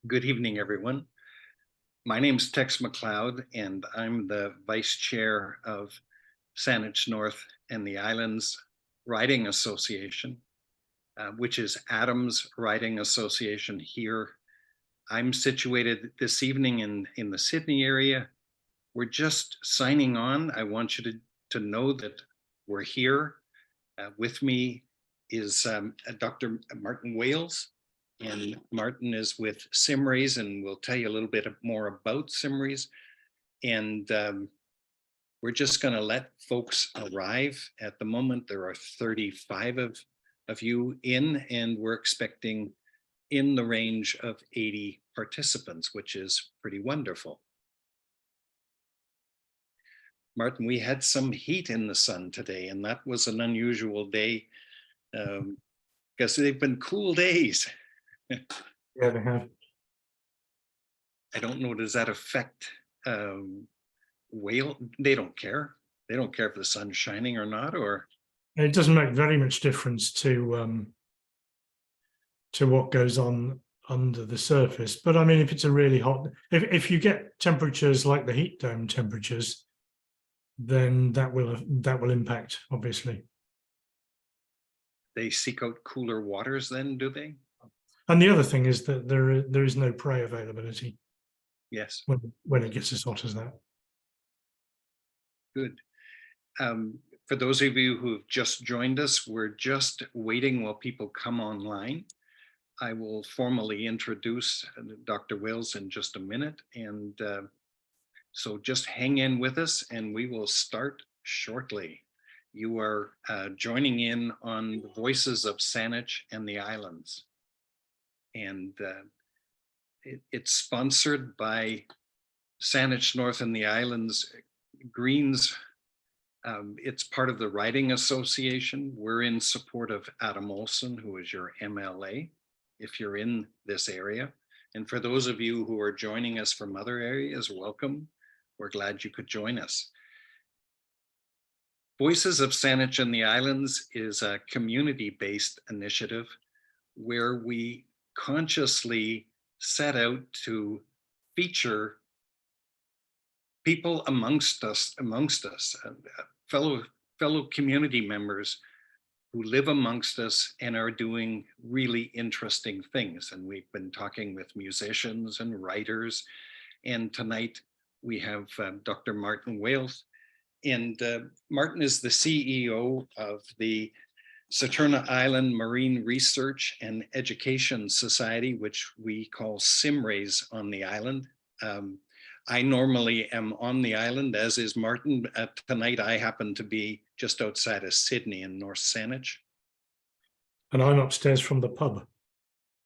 Good evening, everyone. My name's Tex McLeod, and I'm the Vice Chair of Saanich North and the Islands Riding Association, which is Adams Riding Association here. I'm situated this evening in the Sydney area. We're just signing on. I want you to know that we're here. With me is Dr. Martin Wales. And Martin is with SIMRES, and we'll tell you a little bit more about SIMRES. And we're just going to let folks arrive. At the moment, there are 35 of you in, and we're expecting in the range of 80 participants, which is pretty wonderful. Martin, we had some heat in the sun today, and that was an unusual day because they've been cool days. Yeah, they have. I don't know, does that affect Wale? They don't care. They don't care if the sun's shining or not, or? It doesn't make very much difference to what goes on under the surface. But I mean, if it's a really hot, if you get temperatures like the heat dome temperatures, then that will impact, obviously. They seek out cooler waters then, do they? And the other thing is that there is no prey availability. Yes. When it gets as hot as that. Good. For those of you who have just joined us, we're just waiting while people come online. I will formally introduce Dr. Wales in just a minute. And so just hang in with us and we will start shortly. You are joining in on the Voices of Saanich and the Islands. And it's sponsored by Saanich North and the Islands Greens. It's part of the Riding Association. We're in support of Adam Olsen, who is your MLA, if you're in this area. And for those of you who are joining us from other areas, welcome. We're glad you could join us. Voices of Saanich and the Islands is a community-based initiative where we consciously set out to feature people amongst us, fellow community members who live amongst us and are doing really interesting things. And we've been talking with musicians and writers. And tonight we have Dr. Martin Wales. And Martin is the CEO of the Saturna Island Marine Research and Education Society, which we call SIMRES on the island. I normally am on the island, as is Martin. Tonight, I happen to be just outside of Sydney in North Saanich. And I'm upstairs from the pub.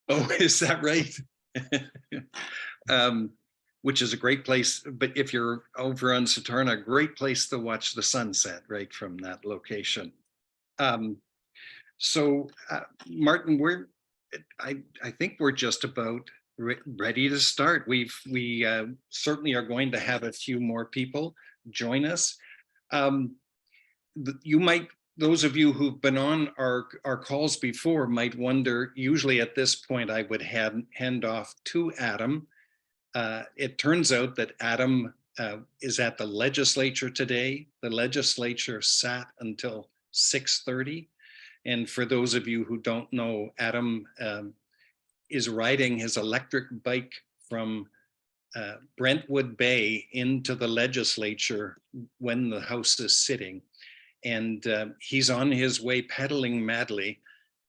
Oh, is that right? Which is a great place. But if you're over on Saturna, a great place to watch the sunset right from that location. Martin, I think we're just about ready to start. We certainly are going to have a few more people join us. Those of you who've been on our calls before might wonder, usually at this point, I would hand off to Adam. It turns out that Adam is at the legislature today. The legislature sat until 6:30. And for those of you who don't know, Adam is riding his electric bike from Brentwood Bay into the legislature when the House is sitting. And he's on his way pedaling madly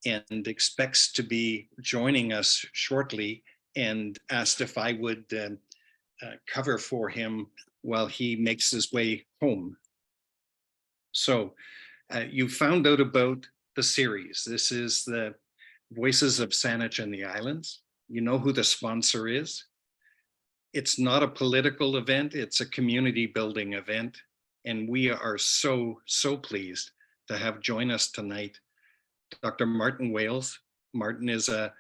and expects to be joining us shortly, and asked if I would cover for him while he makes his way home. So you found out about the series. This is the Voices of Saanich and the Islands. You know who the sponsor is. It's not a political event, it's a community building event. And we are so pleased to have join us tonight Dr. Martin Wales. Martin is a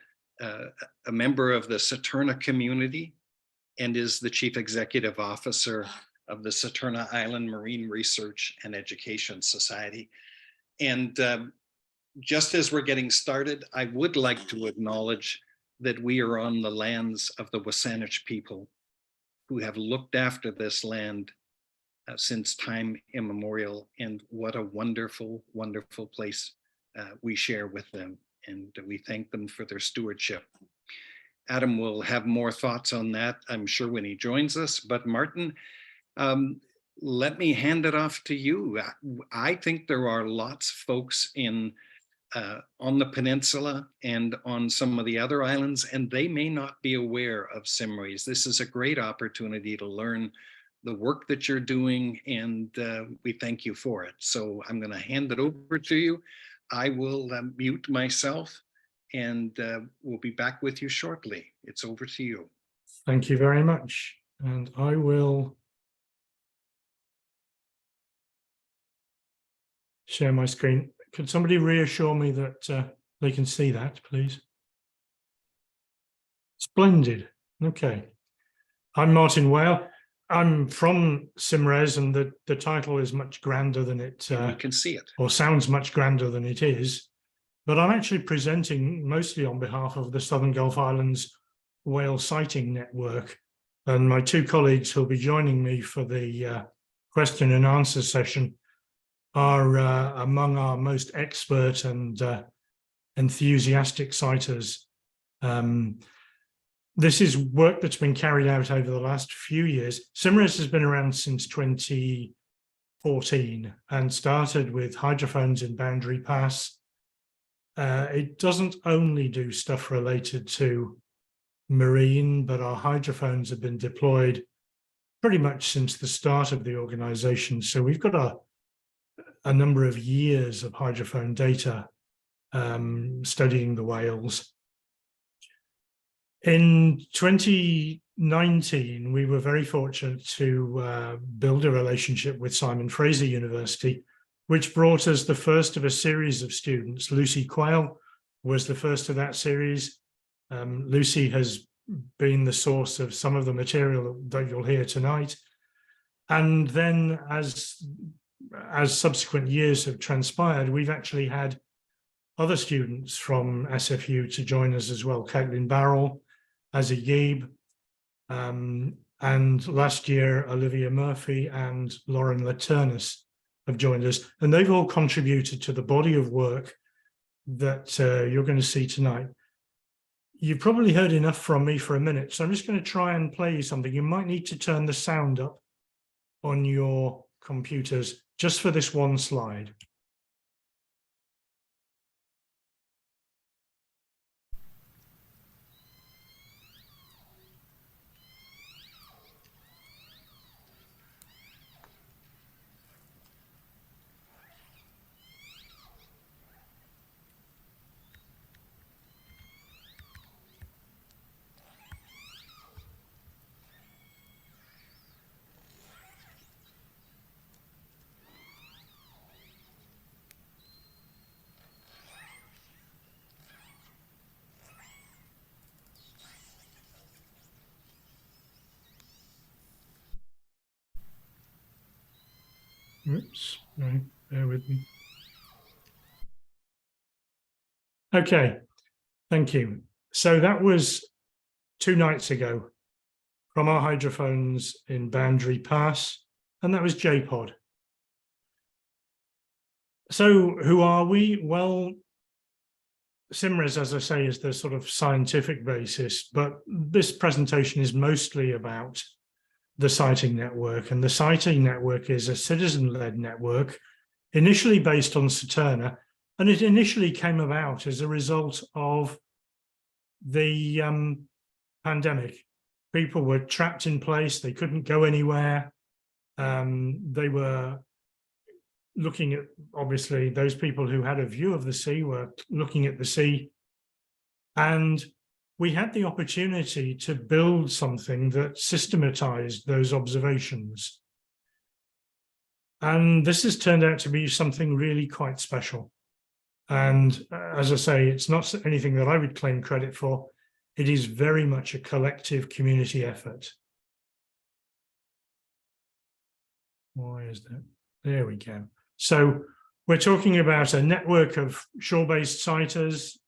member of the Saturna community and is the Chief Executive Officer of the Saturna Island Marine Research and Education Society. And just as we're getting started, I would like to acknowledge that we are on the lands of the Saanich people who have looked after this land since time immemorial, and what a wonderful, wonderful place we share with them, and we thank them for their stewardship. Adam will have more thoughts on that, I'm sure, when he joins us, but Martin, let me hand it off to you. I think there are lots of folks on the peninsula and on some of the other islands, and they may not be aware of SIMRES. This is a great opportunity to learn the work that you're doing, and we thank you for it. So I'm going to hand it over to you. I will mute myself, and we'll be back with you shortly. It's over to you. Thank you very much. And I will share my screen. Could somebody reassure me that they can see that, please? Splendid. Okay. I'm Martin Wale. I'm from SIMRES, and the title is much grander than it you can see it, or sounds much grander than it is. But I'm actually presenting mostly on behalf of the Southern Gulf Islands Whale Sighting Network. And my two colleagues who'll be joining me for the question and answer session are among our most expert and enthusiastic sighters. This is work that's been carried out over the last few years. SIMRES has been around since 2014 and started with hydrophones in Boundary Pass. It doesn't only do stuff related to marine, but our hydrophones have been deployed pretty much since the start of the organization. So we've got a number of years of hydrophone data studying the whales. In 2019, we were very fortunate to build a relationship with Simon Fraser University, which brought us the first of a series of students. Lucy Quayle was the first of that series. Lucy has been the source of some of the material that you'll hear tonight. And then as subsequent years have transpired, we've actually had other students from SFU to join us as well. Caitlin Barrell, Azzy Yeeb, and last year, Olivia Murphy and Lauren Laternus have joined us. And they've all contributed to the body of work that you're going to see tonight. You've probably heard enough from me for a minute, so I'm just going to try and play you something. You might need to turn the sound up on your computers just for this one slide. Oops, no, bear with me. Okay, thank you. So that was 2 nights ago from our hydrophones in Boundary Pass, and that was JPod. So who are we? Well, SIMRES, as I say, is the sort of scientific basis, but this presentation is mostly about the sighting network, and the sighting network is a citizen-led network initially based on Saturna, and it initially came about as a result of the pandemic. People were trapped in place, they couldn't go anywhere. They were looking at, obviously, those people who had a view of the sea were looking at the sea, and we had the opportunity to build something that systematized those observations. And this has turned out to be something really quite special. And as I say, it's not anything that I would claim credit for. It is very much a collective community effort. Why is that? There we go. So we're talking about a network of shore-based sighters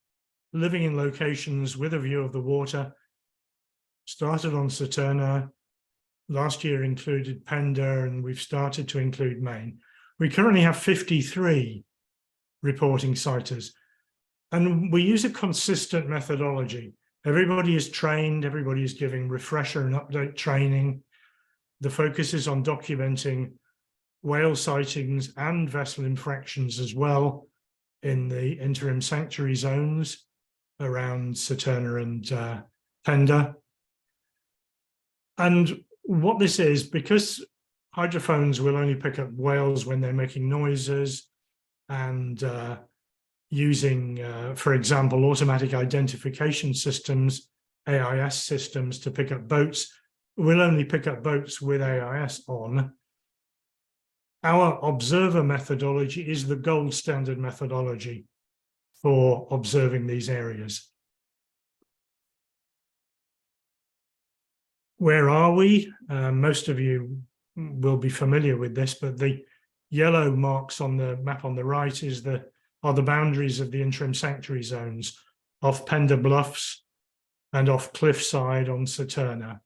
living in locations with a view of the water. Started on Saturna. Last year included Pender, and we've started to include Mayne. We currently have 53 reporting sighters, and we use a consistent methodology. Everybody is trained, everybody is giving refresher and update training. The focus is on documenting whale sightings and vessel infractions as well in the interim sanctuary zones around Saturna and Pender. And what this is, because hydrophones will only pick up whales when they're making noises and using, for example, automatic identification systems, AIS systems to pick up boats, we'll only pick up boats with AIS on. Our observer methodology is the gold standard methodology for observing these areas. Where are we? Most of you will be familiar with this, but the yellow marks on the map on the right are the boundaries of the interim sanctuary zones off Pender Bluffs and off Cliffside on Saturna.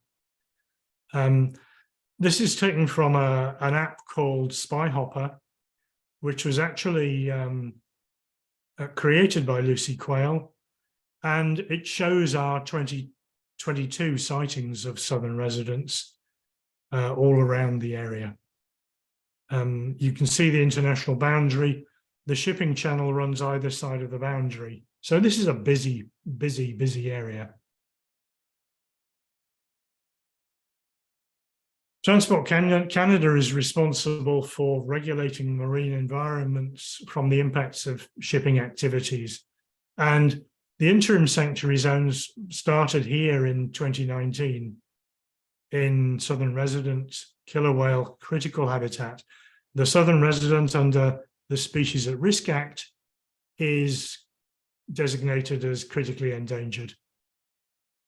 This is taken from an app called Spyhopper, which was actually created by Lucy Quayle, and it shows our 2022 sightings of southern residents all around the area. You can see the international boundary. The shipping channel runs either side of the boundary. So this is a busy area. Transport Canada is responsible for regulating marine environments from the impacts of shipping activities. And the interim sanctuary zones started here in 2019 in southern resident killer whale critical habitat. The southern resident under the Species at Risk Act is designated as critically endangered.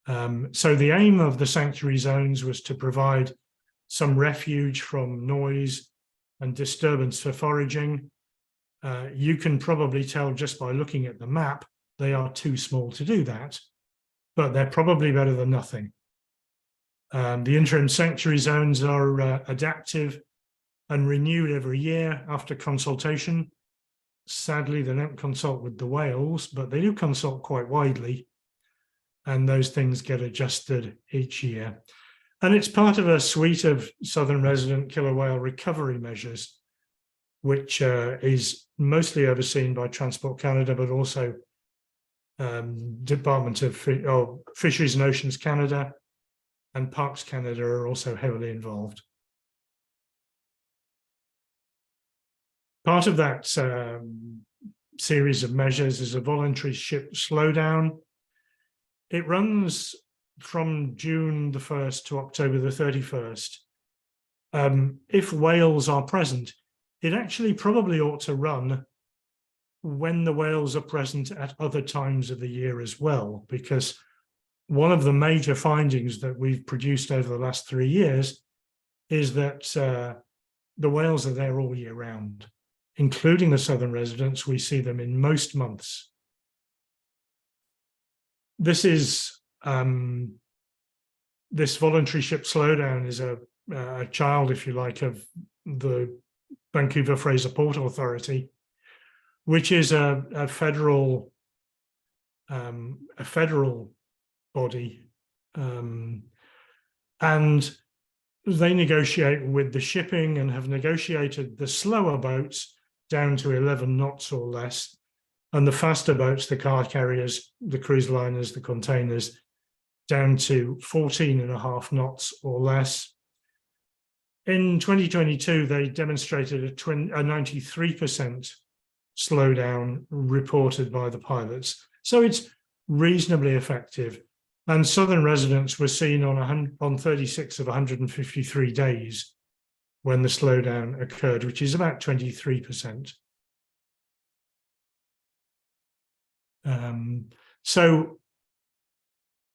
So the aim of the sanctuary zones was to provide some refuge from noise and disturbance for foraging. You can probably tell just by looking at the map, they are too small to do that, but they're probably better than nothing. The interim sanctuary zones are adaptive and renewed every year after consultation. Sadly, they don't consult with the whales, but they do consult quite widely, and those things get adjusted each year. And it's part of a suite of southern resident killer whale recovery measures, which is mostly overseen by Transport Canada, but also Department of Fisheries and Oceans Canada and Parks Canada are also heavily involved. Part of that series of measures is a voluntary ship slowdown. It runs from June the 1st to October the 31st. If whales are present, it actually probably ought to run when the whales are present at other times of the year as well, because one of the major findings that we've produced over the last 3 years is that the whales are there all year round, including the southern residents. We see them in most months. This is this voluntary ship slowdown is a child, if you like, of the Vancouver Fraser Port Authority, which is a federal body, and they negotiate with the shipping and have negotiated the slower boats down to 11 knots or less, and the faster boats, the car carriers, the cruise liners, the containers, down to 14.5 knots or less. In 2022, they demonstrated a 93% slowdown reported by the pilots. So it's reasonably effective. And southern residents were seen on 36 of 153 days when the slowdown occurred, which is about 23%. So,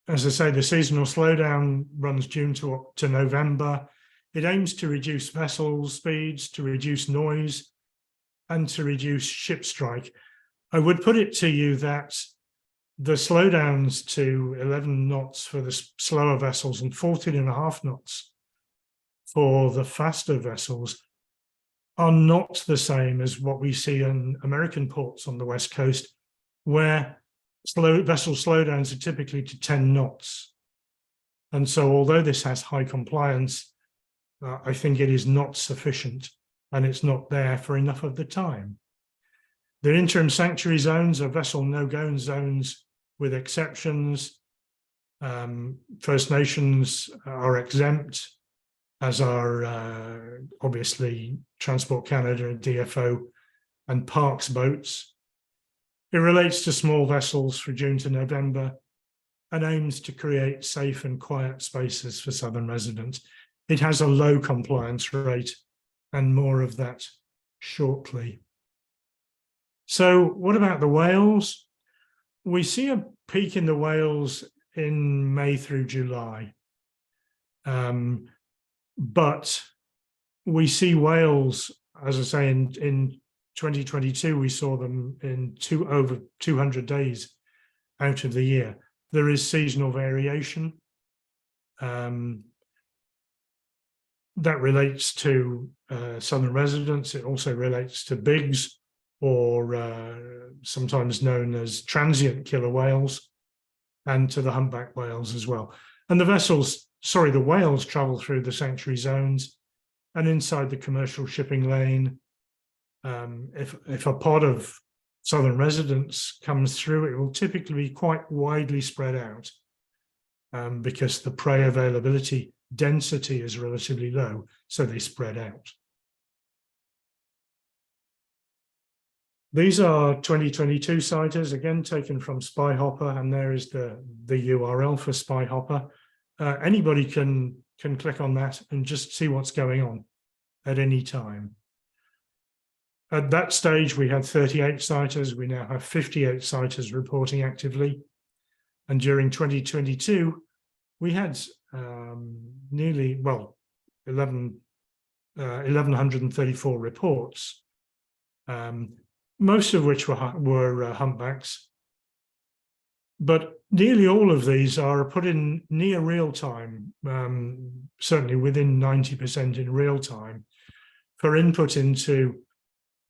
as I say, the seasonal slowdown runs June to November. It aims to reduce vessel speeds, to reduce noise, and to reduce ship strike. I would put it to you that the slowdowns to 11 knots for the slower vessels and 14.5 knots for the faster vessels are not the same as what we see in American ports on the West Coast, where vessel slowdowns are typically to 10 knots. And so although this has high compliance, I think it is not sufficient, and it's not there for enough of the time. The interim sanctuary zones are vessel no-go zones with exceptions. First Nations are exempt, as are obviously Transport Canada and DFO and Parks boats. It relates to small vessels for June to November and aims to create safe and quiet spaces for southern residents. It has a low compliance rate, and more of that shortly. So what about the whales? We see a peak in the whales in May through July. But we see whales, as I say, in 2022, we saw them in over 200 days out of the year. There is seasonal variation. That relates to southern residents. It also relates to bigs, or sometimes known as transient killer whales, and to the humpback whales as well. And the whales travel through the sanctuary zones and inside the commercial shipping lane. If a pod of southern residents comes through, it will typically be quite widely spread out because the prey availability density is relatively low, so they spread out. These are 2022 sighters, again taken from SpyHopper, and there is the URL for SpyHopper. Anybody can click on that and just see what's going on at any time. At that stage, we had 38 sighters. We now have 58 sighters reporting actively. And during 2022, we had nearly, 1,134 reports, most of which were humpbacks. But nearly all of these are put in near real time, certainly within 90% in real time, for input into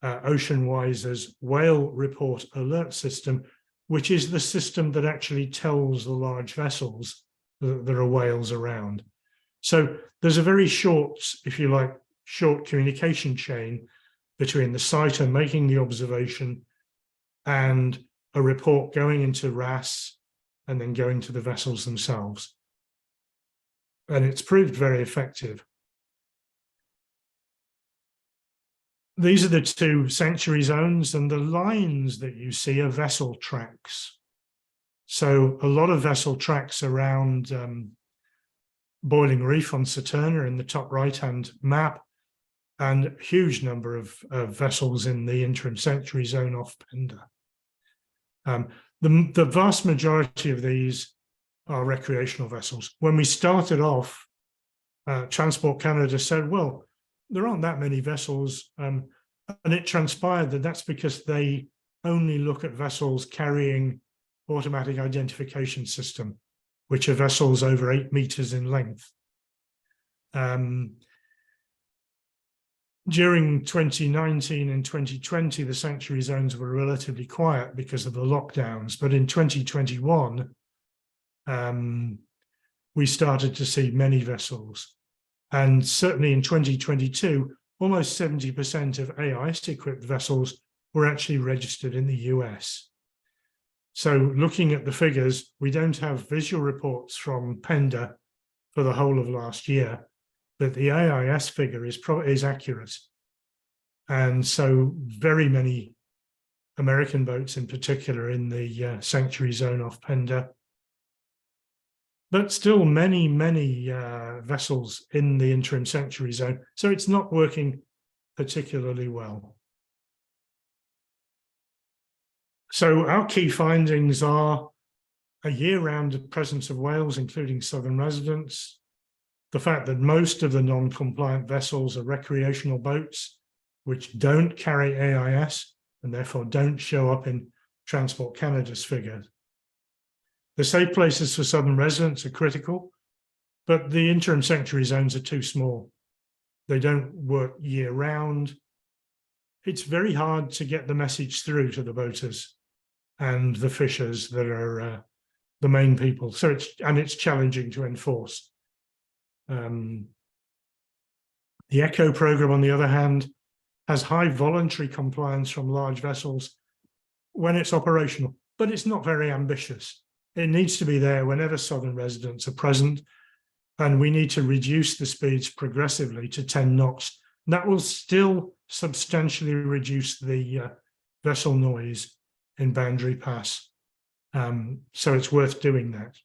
OceanWiser's whale report alert system, which is the system that actually tells the large vessels that there are whales around. So there's a very short, if you like, short communication chain between the sighter making the observation and a report going into RAS and then going to the vessels themselves. And it's proved very effective. These are the two sanctuary zones, and the lines that you see are vessel tracks. So a lot of vessel tracks around Boiling Reef on Saturna in the top right-hand map, and a huge number of vessels in the interim sanctuary zone off Pender. The vast majority of these are recreational vessels. When we started off, Transport Canada said, well, there aren't that many vessels, and it transpired that that's because they only look at vessels carrying automatic identification system, which are vessels over 8 meters in length. During 2019 and 2020, the sanctuary zones were relatively quiet because of the lockdowns, but in 2021, we started to see many vessels. And certainly in 2022, almost 70% of AIS-equipped vessels were actually registered in the US. So looking at the figures, we don't have visual reports from Pender for the whole of last year, but the AIS figure is accurate. And so very many American boats in particular in the sanctuary zone off Pender, but still many vessels in the interim sanctuary zone. So it's not working particularly well. So our key findings are a year-round presence of whales, including southern residents, the fact that most of the non-compliant vessels are recreational boats, which don't carry AIS and therefore don't show up in Transport Canada's figures. The safe places for southern residents are critical, but the interim sanctuary zones are too small. They don't work year round. It's very hard to get the message through to the boaters and the fishers that are the main people. So it's challenging to enforce. The ECHO program, on the other hand, has high voluntary compliance from large vessels when it's operational, but it's not very ambitious. It needs to be there whenever southern residents are present, and we need to reduce the speeds progressively to 10 knots. That will still substantially reduce the vessel noise in Boundary Pass. So it's worth doing that.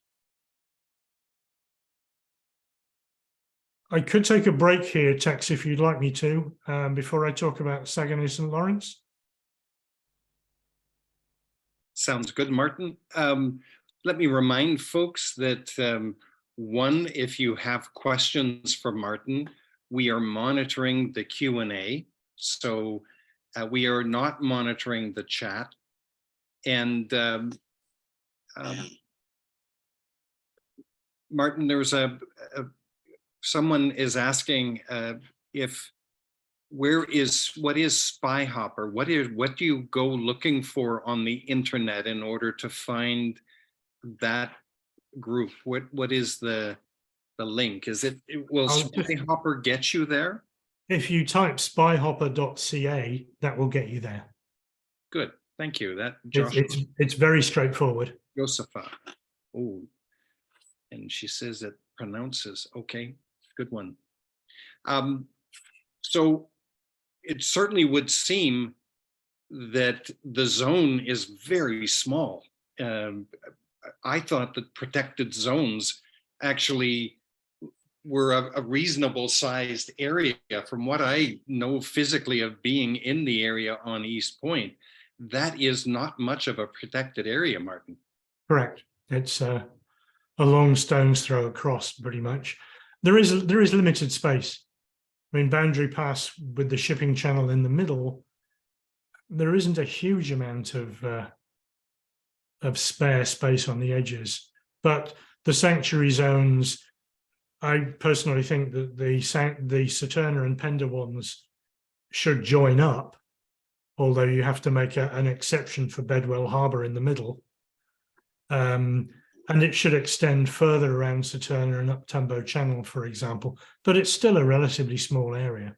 I could take a break here, Tex, if you'd like me to, before I talk about Saguenay St. Lawrence. Sounds good, Martin. Let me remind folks that one, if you have questions for Martin, we are monitoring the Q&A. So we are not monitoring the chat. And Martin, there's someone is asking what is Spy Hopper? What do you go looking for on the internet in order to find that group? What is the link? Will Spy Hopper get you there? If you type spyhopper.ca, that will get you there. Good, thank you. It's very straightforward. Josepha. Oh, and she says it pronounces. Okay, good one. So it certainly would seem that the zone is very small. I thought that protected zones actually were a reasonable sized area. From what I know physically of being in the area on East Point, that is not much of a protected area, Martin. Correct. It's a long stone's throw across, pretty much. There is limited space. I mean, Boundary Pass with the shipping channel in the middle, there isn't a huge amount of spare space on the edges. But the sanctuary zones, I personally think that the Saturna and Pender ones should join up, although you have to make an exception for Bedwell Harbour in the middle. And it should extend further around Saturna and up Tambo Channel, for example, but it's still a relatively small area.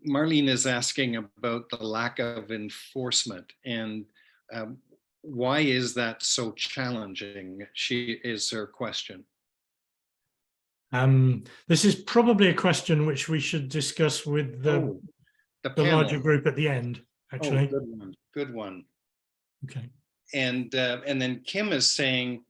Marlene is asking about the lack of enforcement and why is that so challenging? Is her question. This is probably a question which we should discuss with the larger group at the end, actually. Oh, good one. Good one. Okay. And then Kim is saying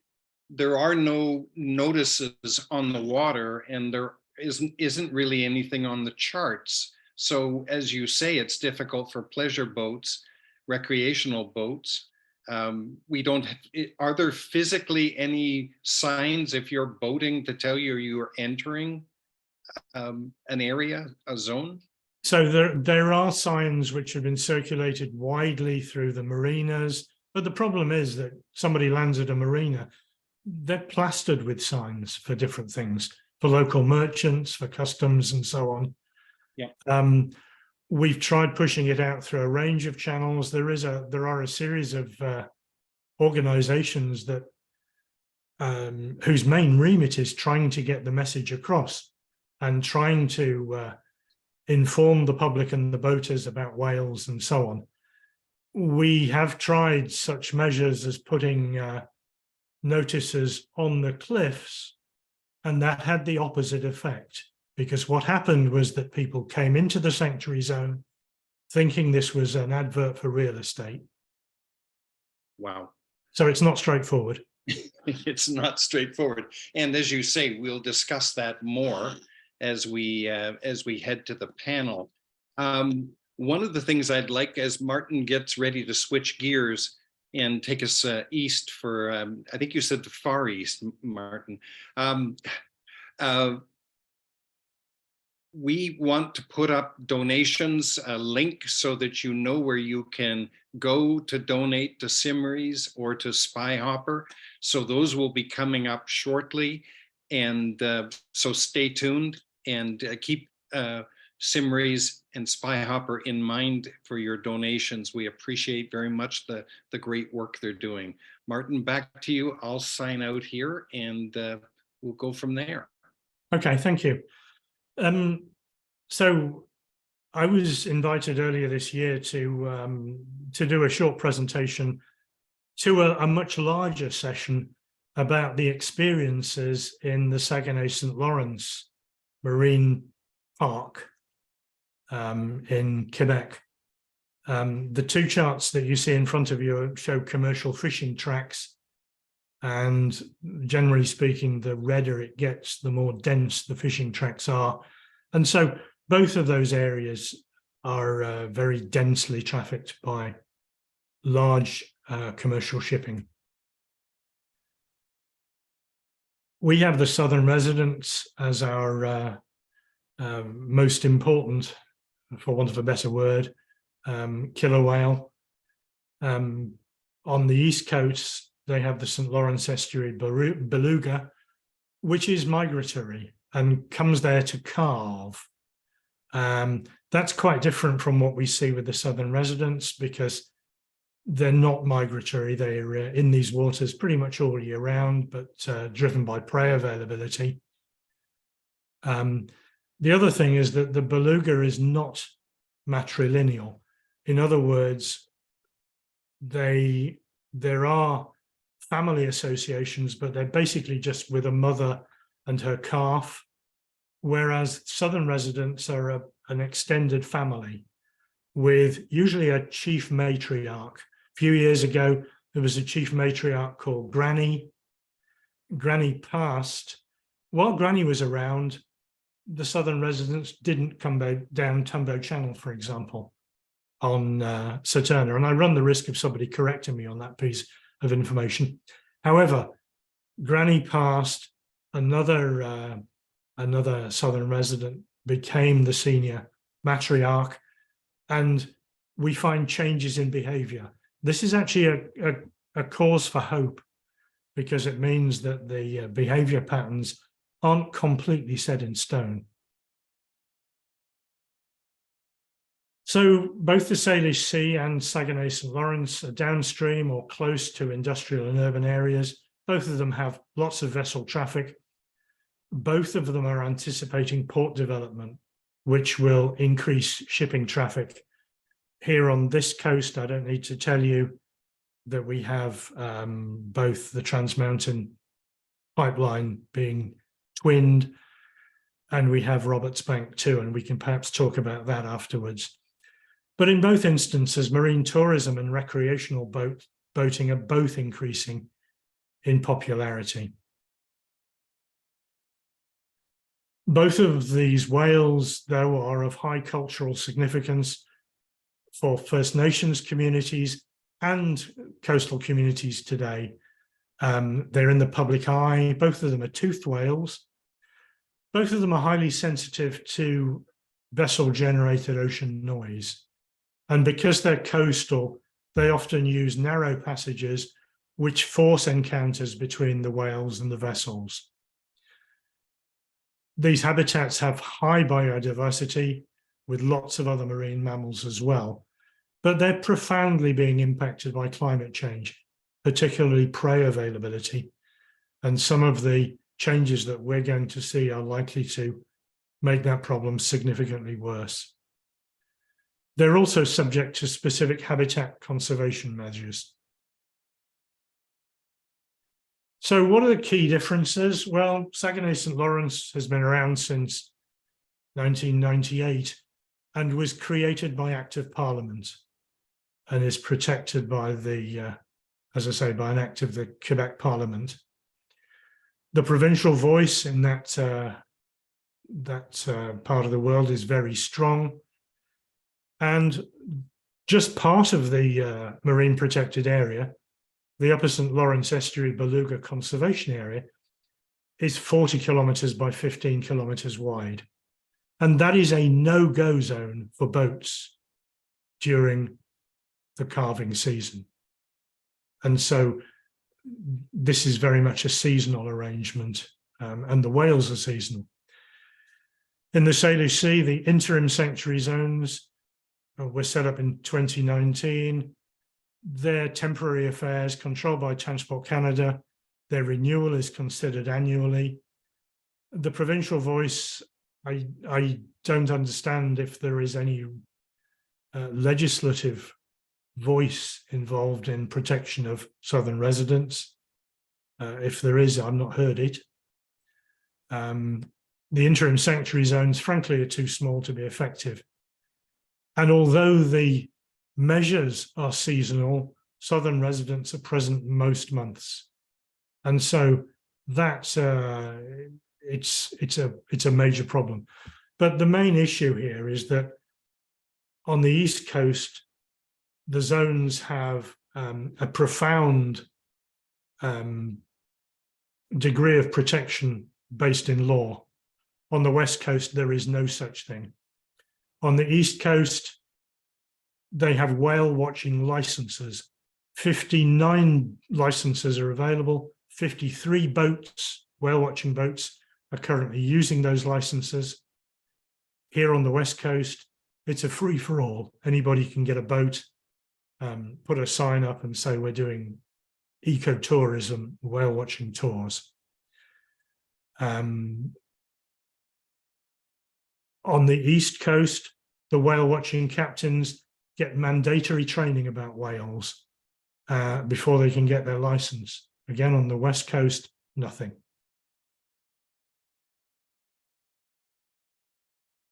there are no notices on the water and there isn't really anything on the charts. So as you say, it's difficult for pleasure boats, recreational boats. Are there physically any signs if you're boating to tell you are entering an area, a zone? So there are signs which have been circulated widely through the marinas. But the problem is that somebody lands at a marina, they're plastered with signs for different things, for local merchants, for customs, and so on. Yeah. We've tried pushing it out through a range of channels. There are a series of organizations that whose main remit is trying to get the message across and trying to inform the public and the boaters about whales and so on. We have tried such measures as putting notices on the cliffs, and that had the opposite effect, because what happened was that people came into the sanctuary zone thinking this was an advert for real estate. Wow. So it's not straightforward. It's not straightforward. And as you say, we'll discuss that more as we head to the panel. One of the things I'd like, as Martin gets ready to switch gears and take us east for, I think you said the Far East, Martin. we want to put up donations, a link so that you know where you can go to donate to SIMRES or to Spyhopper. So those will be coming up shortly. And so stay tuned and keep SIMRES and Spyhopper in mind for your donations. We appreciate very much the great work they're doing. Martin, back to you. I'll sign out here and we'll go from there. Okay, thank you. So I was invited earlier this year to do a short presentation to a much larger session about the experiences in the Saguenay St. Lawrence Marine Park in Quebec. The two charts that you see in front of you show commercial fishing tracks, and generally speaking, the redder it gets, the more dense the fishing tracks are. And so both of those areas are very densely trafficked by large commercial shipping. We have the southern residents as our most important, for want of a better word, killer whale. On the east coast, they have the St. Lawrence Estuary beluga, which is migratory and comes there to calve. That's quite different from what we see with the southern residents, because they're not migratory. They're in these waters pretty much all year round, but driven by prey availability. The other thing is that the beluga is not matrilineal. In other words, there are family associations, but they're basically just with a mother and her calf, whereas southern residents are an extended family with usually a chief matriarch. A few years ago, there was a chief matriarch called Granny. Granny passed. While Granny was around, the southern residents didn't come down Tumbo Channel, for example, on Saturna. And I run the risk of somebody correcting me on that piece of information. However, Granny passed, another southern resident became the senior matriarch, and we find changes in behavior. This is actually a cause for hope, because it means that the behavior patterns aren't completely set in stone. So both the Salish Sea and Saguenay St. Lawrence are downstream or close to industrial and urban areas. Both of them have lots of vessel traffic. Both of them are anticipating port development, which will increase shipping traffic. Here on this coast, I don't need to tell you that we have both the Trans Mountain pipeline being twinned, and we have Roberts Bank too, and we can perhaps talk about that afterwards. But in both instances, marine tourism and recreational boating are both increasing in popularity. Both of these whales, though, are of high cultural significance for First Nations communities and coastal communities today. They're in the public eye. Both of them are toothed whales. Both of them are highly sensitive to vessel-generated ocean noise. And because they're coastal, they often use narrow passages which force encounters between the whales and the vessels. These habitats have high biodiversity with lots of other marine mammals as well, but they're profoundly being impacted by climate change, particularly prey availability. And some of the changes that we're going to see are likely to make that problem significantly worse. They're also subject to specific habitat conservation measures. So what are the key differences? Well, Saguenay St. Lawrence has been around since 1998 and was created by Act of Parliament and is protected by the, as I say, by an act of the Quebec Parliament. The provincial voice in that part of the world is very strong. And just part of the marine protected area, the Upper St. Lawrence Estuary Beluga Conservation Area, is 40 kilometres by 15 kilometres wide. And that is a no-go zone for boats during the calving season. And so this is very much a seasonal arrangement, and the whales are seasonal. In the Salish Sea, the Interim Sanctuary Zones were set up in 2019. They're temporary affairs controlled by Transport Canada. Their renewal is considered annually. The provincial voice, I don't understand if there is any legislative voice involved in protection of southern residents. If there is, I've not heard it. The interim sanctuary zones, frankly, are too small to be effective. And although the measures are seasonal, southern residents are present most months. And so that's it's a major problem. But the main issue here is that on the East Coast, the zones have a profound degree of protection based in law. On the West Coast, there is no such thing. On the East Coast, they have whale watching licenses. 59 licenses are available. 53 boats, whale watching boats, are currently using those licenses. Here on the West Coast, it's a free-for-all. Anybody can get a boat, put a sign up and say, we're doing ecotourism, whale watching tours. On the East Coast, the whale watching captains get mandatory training about whales before they can get their license. Again, on the West Coast, nothing.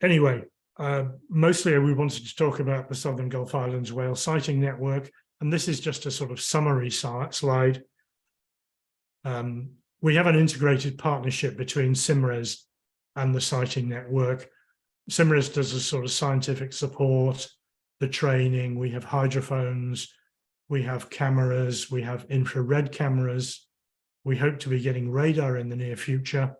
Anyway, mostly we wanted to talk about the Southern Gulf Islands Whale Sighting Network, and this is just a sort of summary slide. We have an integrated partnership between SIMRES and the sighting network. SIMRES does a sort of scientific support, the training. We have hydrophones, we have cameras, we have infrared cameras. We hope to be getting radar in the near future.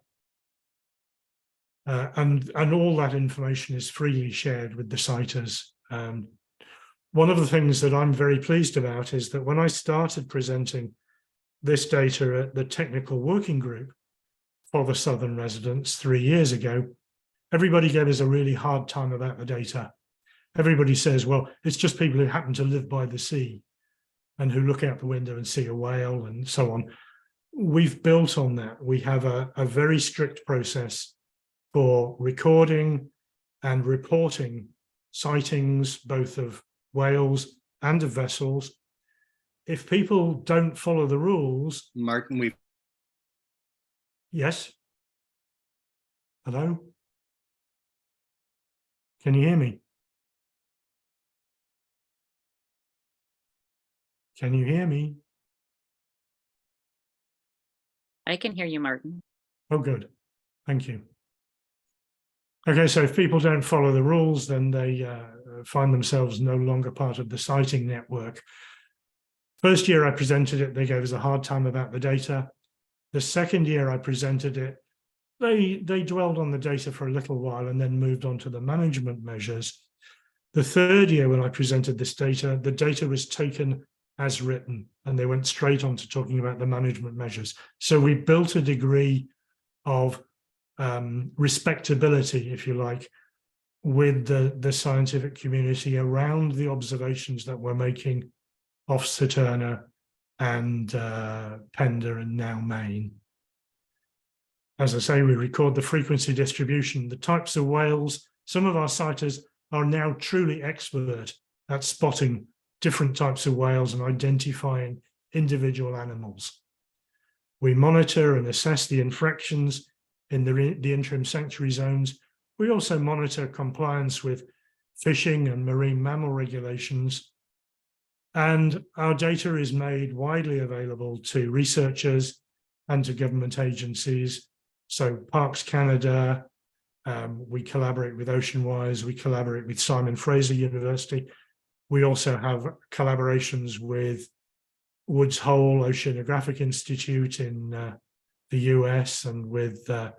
And all that information is freely shared with the sighters. One of the things that I'm very pleased about is that when I started presenting this data at the technical working group for the southern residents 3 years ago, everybody gave us a really hard time about the data. Everybody says, well, it's just people who happen to live by the sea and who look out the window and see a whale and so on. We've built on that. We have a very strict process for recording and reporting sightings, both of whales and of vessels. If people don't follow the rules... Martin, Yes? Hello? Can you hear me? Can you hear me? I can hear you, Martin. Oh, good. Thank you. Okay, so if people don't follow the rules, then they find themselves no longer part of the sighting network. First year I presented it, they gave us a hard time about the data. The second year I presented it, they dwelled on the data for a little while and then moved on to the management measures. The third year when I presented this data, the data was taken as written and they went straight on to talking about the management measures. So we built a degree of respectability, if you like, with the scientific community around the observations that we're making off Saturna and Pender and now Mayne. As I say, we record the frequency distribution, the types of whales. Some of our sighters are now truly expert at spotting different types of whales and identifying individual animals. We monitor and assess the infractions in the interim sanctuary zones. We also monitor compliance with fishing and marine mammal regulations. And our data is made widely available to researchers and to government agencies. So Parks Canada, we collaborate with Oceanwise, we collaborate with Simon Fraser University. We also have collaborations with Woods Hole Oceanographic Institute in the US and with a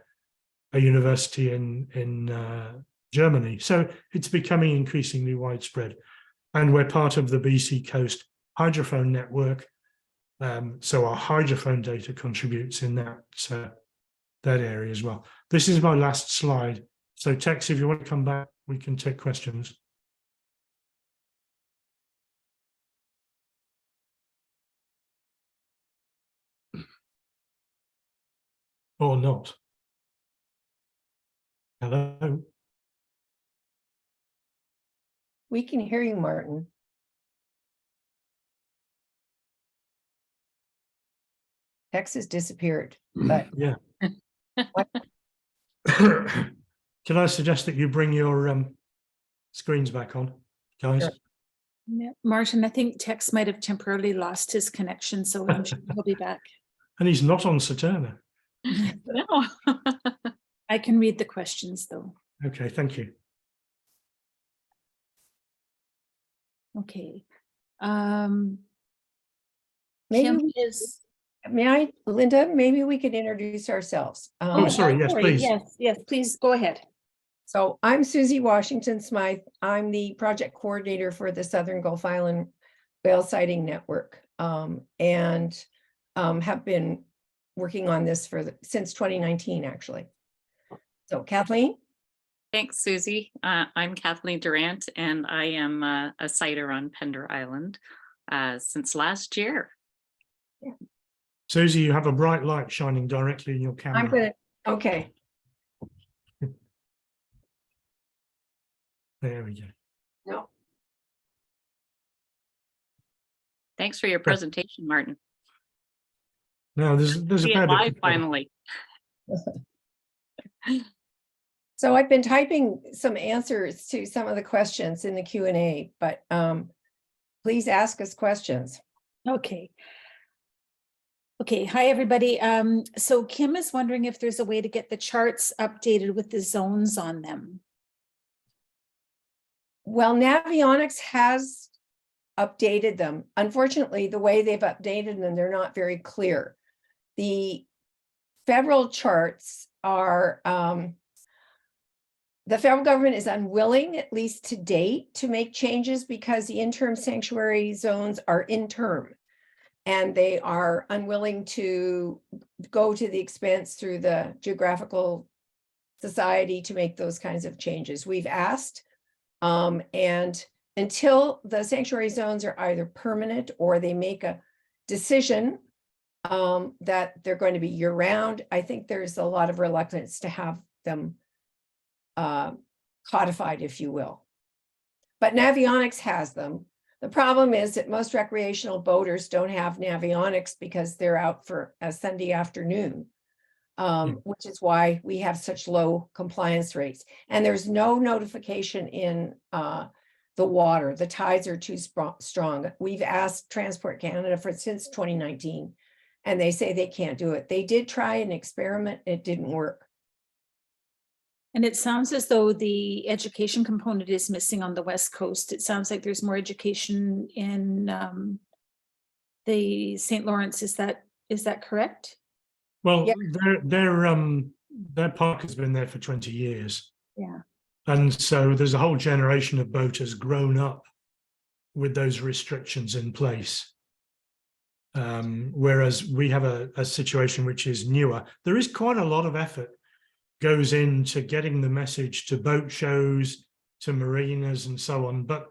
university in Germany. So it's becoming increasingly widespread. And we're part of the BC Coast hydrophone network. So our hydrophone data contributes in that area as well. This is my last slide. So Tex, if you want to come back, we can take questions. Or not. Hello. We can hear you, Martin. Tex has disappeared, but Yeah. Can I suggest that you bring your screens back on, guys? Sure. Yeah, Martin, I think Tex might have temporarily lost his connection, so I'm sure he'll be back. And he's not on Saturna. No. I can read the questions though. Okay, thank you. Okay. maybe Kim we- is. may I, Linda, maybe we could introduce ourselves. Oh, sorry, yes, please. Yes, please go ahead. So I'm Susie Washington-Smyth. I'm the project coordinator for the Southern Gulf Island Whale Sighting Network, and have been working on this since 2019, actually. So Kathleen? Thanks, Susie. I'm Kathleen Durant, and I am a sighter on Pender Island since last year. Susie, you have a bright light shining directly in your camera. Okay. There we go. No. Thanks for your presentation, Martin. No, there's a See fair it bit. live finally. So I've been typing some answers to some of the questions in the Q&A, but please ask us questions. Okay. Okay, hi, everybody. So Kim is wondering if there's a way to get the charts updated with the zones on them. Well, Navionics has updated them. Unfortunately, the way they've updated them, they're not very clear. The federal charts are, the federal government is unwilling, at least to date, to make changes because the interim sanctuary zones are interim. And they are unwilling to go to the expense through the Geographical Society to make those kinds of changes. We've asked, and until the sanctuary zones are either permanent or they make a decision that they're going to be year-round, I think there's a lot of reluctance to have them codified, if you will. But Navionics has them. The problem is that most recreational boaters don't have Navionics because they're out for a Sunday afternoon, which is why we have such low compliance rates. And there's no notification in the water. The tides are too strong. We've asked Transport Canada since 2019, and they say they can't do it. They did try an experiment. It didn't work. And it sounds as though the education component is missing on the West Coast. It sounds like there's more education in the St. Lawrence. Is that correct? Well, Yeah. their park has been there for 20 years. Yeah. And so there's a whole generation of boaters grown up with those restrictions in place. Whereas we have a situation which is newer. There is quite a lot of effort goes into getting the message to boat shows, to marinas and so on. But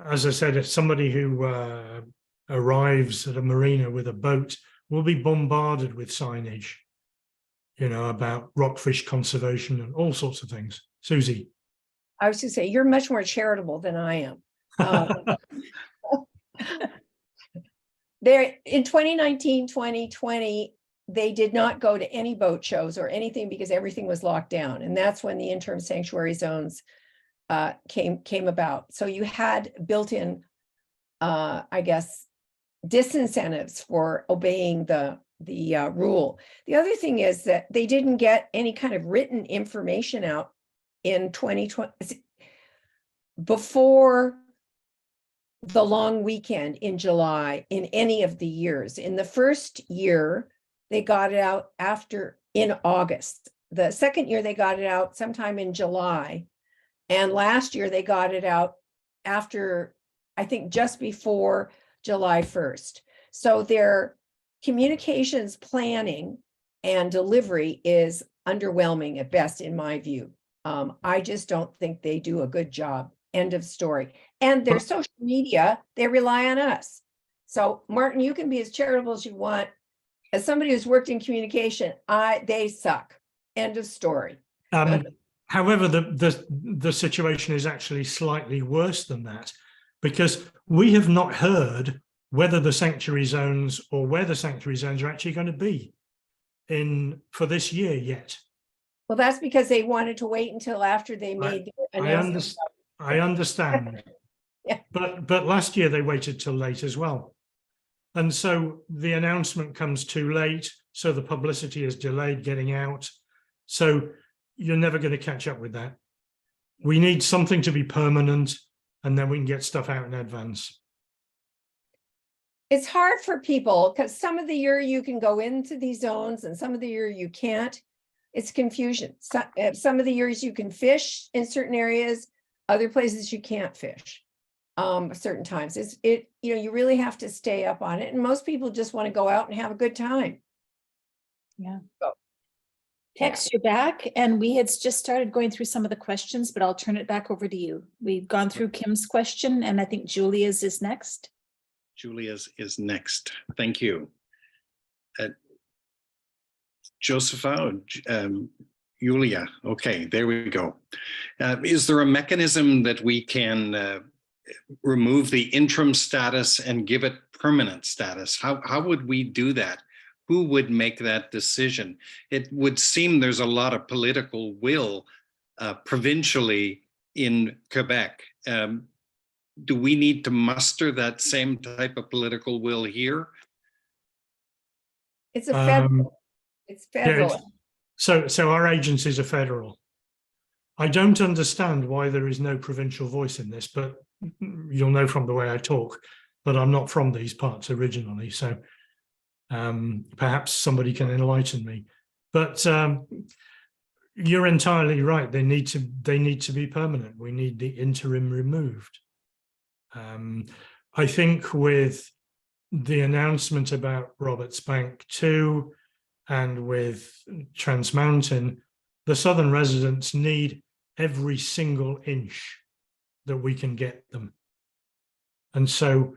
as I said, if somebody who arrives at a marina with a boat will be bombarded with signage, about rockfish conservation and all sorts of things. Susie. I was to say, you're much more charitable than I am. There in 2019, 2020, they did not go to any boat shows or anything because everything was locked down. And that's when the interim sanctuary zones came about. So you had built-in, I guess, disincentives for obeying the rule. The other thing is that they didn't get any kind of written information out in 2020 before the long weekend in July in any of the years. In the first year, they got it out in August. the second year they got it out sometime in July. And last year they got it out after, I think just before July 1st. So their communications planning and delivery is underwhelming at best, in my view. I just don't think they do a good job. End of story. And their social media, they rely on us. So Martin, you can be as charitable as you want. As somebody who's worked in communication, they suck. End of story. However, the situation is actually slightly worse than that, because we have not heard whether the sanctuary zones or where the sanctuary zones are actually going to be for this year yet. Well, that's because they wanted to wait until after they made the announcement. I understand. Yeah. But last year they waited till late as well. And so the announcement comes too late. So the publicity is delayed getting out. So you're never going to catch up with that. We need something to be permanent, and then we can get stuff out in advance. It's hard for people because some of the year you can go into these zones and some of the year you can't. It's confusion. Some of the years you can fish in certain areas, other places you can't fish. Certain times you really have to stay up on it. And most people just want to go out and have a good time. Yeah. So, Tex, you're back, and we had just started going through some of the questions, but I'll turn it back over to you. We've gone through Kim's question, and I think Julia's is next. Julia's is next. Thank you. Josepha, Julia. Okay, there we go. Is there a mechanism that we can remove the interim status and give it permanent status? How would we do that? Who would make that decision? It would seem there's a lot of political will provincially in Quebec. Do we need to muster that same type of political will here? it's a federal. It's federal. Yeah, so our agencies are federal. I don't understand why there is no provincial voice in this, but you'll know from the way I talk that I'm not from these parts originally. So perhaps somebody can enlighten me. But you're entirely right. They need to be permanent. We need the interim removed. I think with the announcement about Roberts Bank 2 and with Trans Mountain, the southern residents need every single inch that we can get them. And so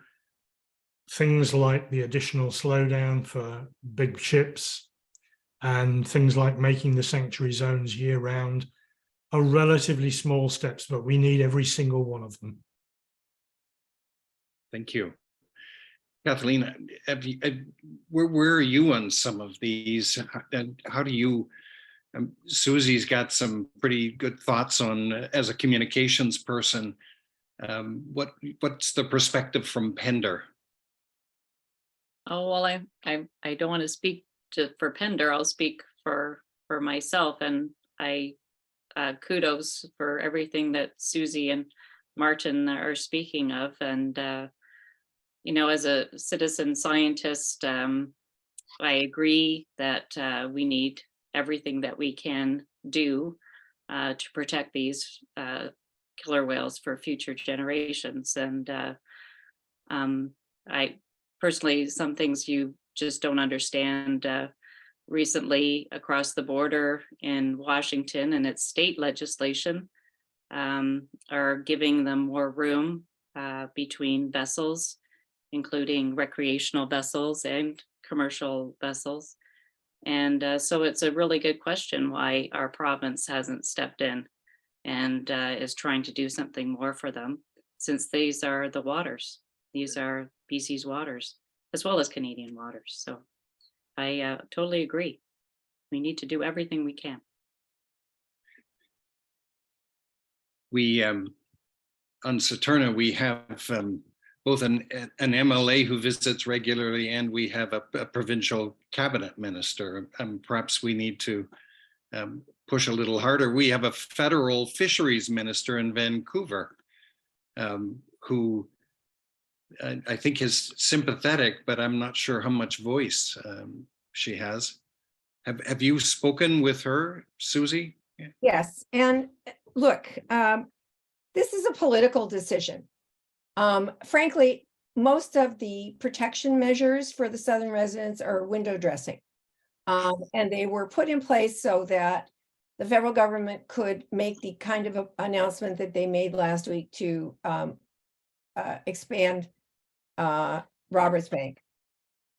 things like the additional slowdown for big ships and things like making the sanctuary zones year round are relatively small steps, but we need every single one of them. Thank you. Kathleen, where are you on some of these? And how do you, Susie's got some pretty good thoughts on, as a communications person, what's the perspective from Pender? Oh, well, I don't want to speak for Pender. I'll speak for myself, and I kudos for everything that Susie and Martin are speaking of. And as a citizen scientist, I agree that we need everything that we can do to protect these killer whales for future generations. And I personally, some things you just don't understand. Recently, across the border in Washington and its state legislation are giving them more room between vessels, including recreational vessels and commercial vessels. And so it's a really good question why our province hasn't stepped in and is trying to do something more for them, since these are the waters. These are BC's waters, as well as Canadian waters. So I totally agree. We need to do everything we can. We, on Saturna, we have both an MLA who visits regularly, and we have a provincial cabinet minister. Perhaps we need to push a little harder. We have a federal fisheries minister in Vancouver who I think is sympathetic, but I'm not sure how much voice she has. Have you spoken with her, Susie? Yes, and look, this is a political decision. Frankly, most of the protection measures for the southern residents are window dressing. And they were put in place so that the federal government could make the kind of announcement that they made last week to expand Roberts Bank.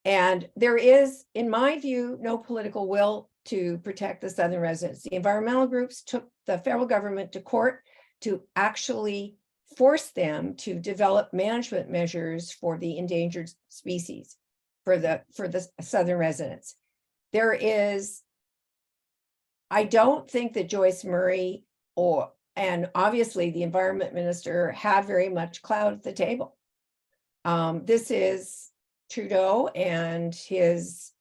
And there is, in my view, no political will to protect the southern residents. The environmental groups took the federal government to court to actually force them to develop management measures for the endangered species for the southern residents. I don't think that Joyce Murray and obviously the environment minister have very much clout at the table. This is Trudeau and his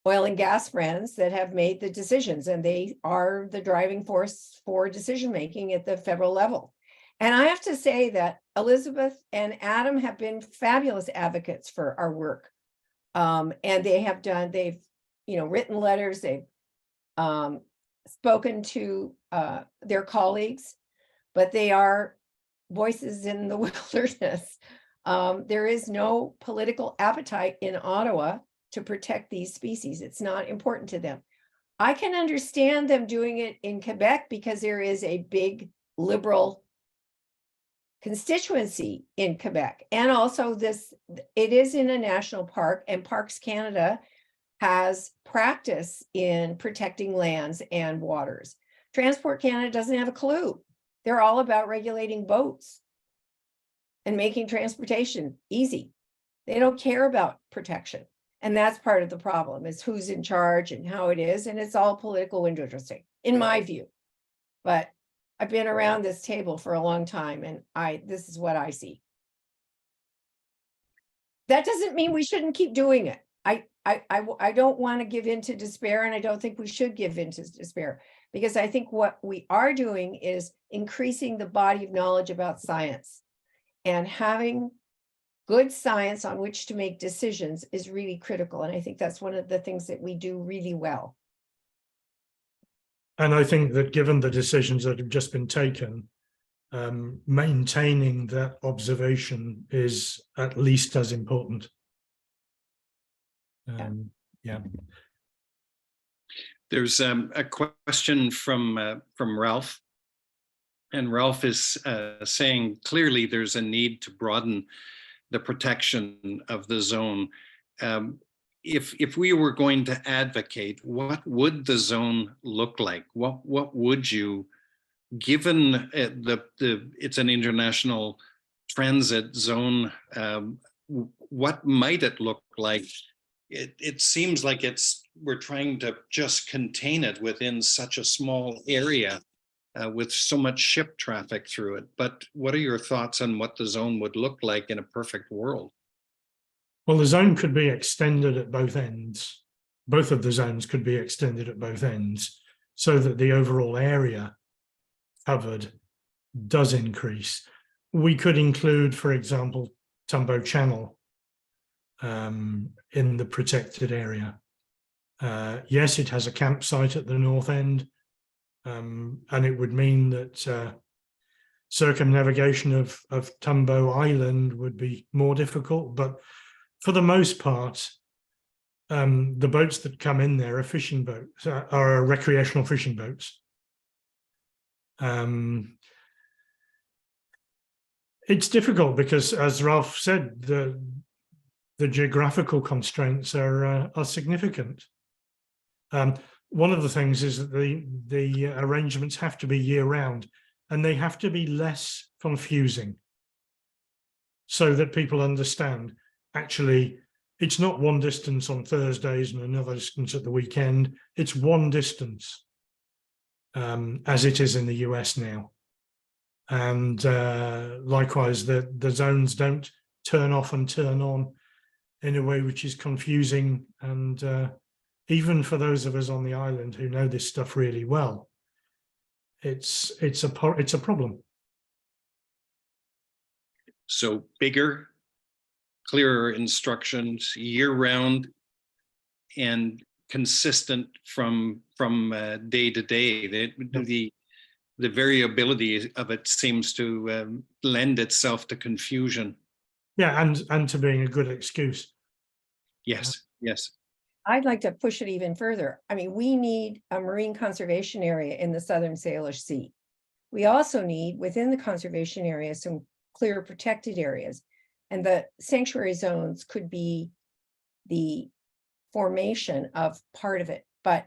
oil and gas friends that have made the decisions, and they are the driving force for decision-making at the federal level. And I have to say that Elizabeth and Adam have been fabulous advocates for our work. And they've written letters, they've spoken to their colleagues, but they are voices in the wilderness. There is no political appetite in Ottawa to protect these species. It's not important to them. I can understand them doing it in Quebec because there is a big liberal constituency in Quebec. And also it is in a national park, and Parks Canada has practice in protecting lands and waters. Transport Canada doesn't have a clue. They're all about regulating boats and making transportation easy. They don't care about protection. And that's part of the problem, is who's in charge and how it is. And it's all political window dressing, in my view. But I've been around this table for a long time, and this is what I see. That doesn't mean we shouldn't keep doing it. I don't want to give in to despair, and I don't think we should give in to despair, because I think what we are doing is increasing the body of knowledge about science, and having good science on which to make decisions is really critical. And I think that's one of the things that we do really well. And I think that given the decisions that have just been taken, maintaining that observation is at least as important. Yeah. There's a question from Ralph. And Ralph is saying clearly there's a need to broaden the protection of the zone. If we were going to advocate, what would the zone look like? What would you, given it's an international transit zone, what might it look like? It seems like we're trying to just contain it within such a small area with so much ship traffic through it. But what are your thoughts on what the zone would look like in a perfect world? Well, the zone could be extended at both ends. Both of the zones could be extended at both ends so that the overall area covered does increase. We could include, for example, Tumbo Channel in the protected area. Yes, it has a campsite at the north end, and it would mean that circumnavigation of Tumbo Island would be more difficult, but for the most part, the boats that come in there are fishing boats, are recreational fishing boats. It's difficult because, as Ralph said, the geographical constraints are significant. One of the things is that the arrangements have to be year-round, and they have to be less confusing so that people understand, actually, it's not one distance on Thursdays and another distance at the weekend. It's one distance, as it is in the US now. And likewise, the zones don't turn off and turn on in a way which is confusing. And even for those of us on the island who know this stuff really well, it's a problem. So bigger, clearer instructions year-round, and consistent from day to day. The variability of it seems to lend itself to confusion. Yeah, and to being a good excuse. Yes, yes. I'd like to push it even further. I mean, we need a marine conservation area in the Southern Salish Sea. We also need, within the conservation area, some clear protected areas. And the sanctuary zones could be the formation of part of it, but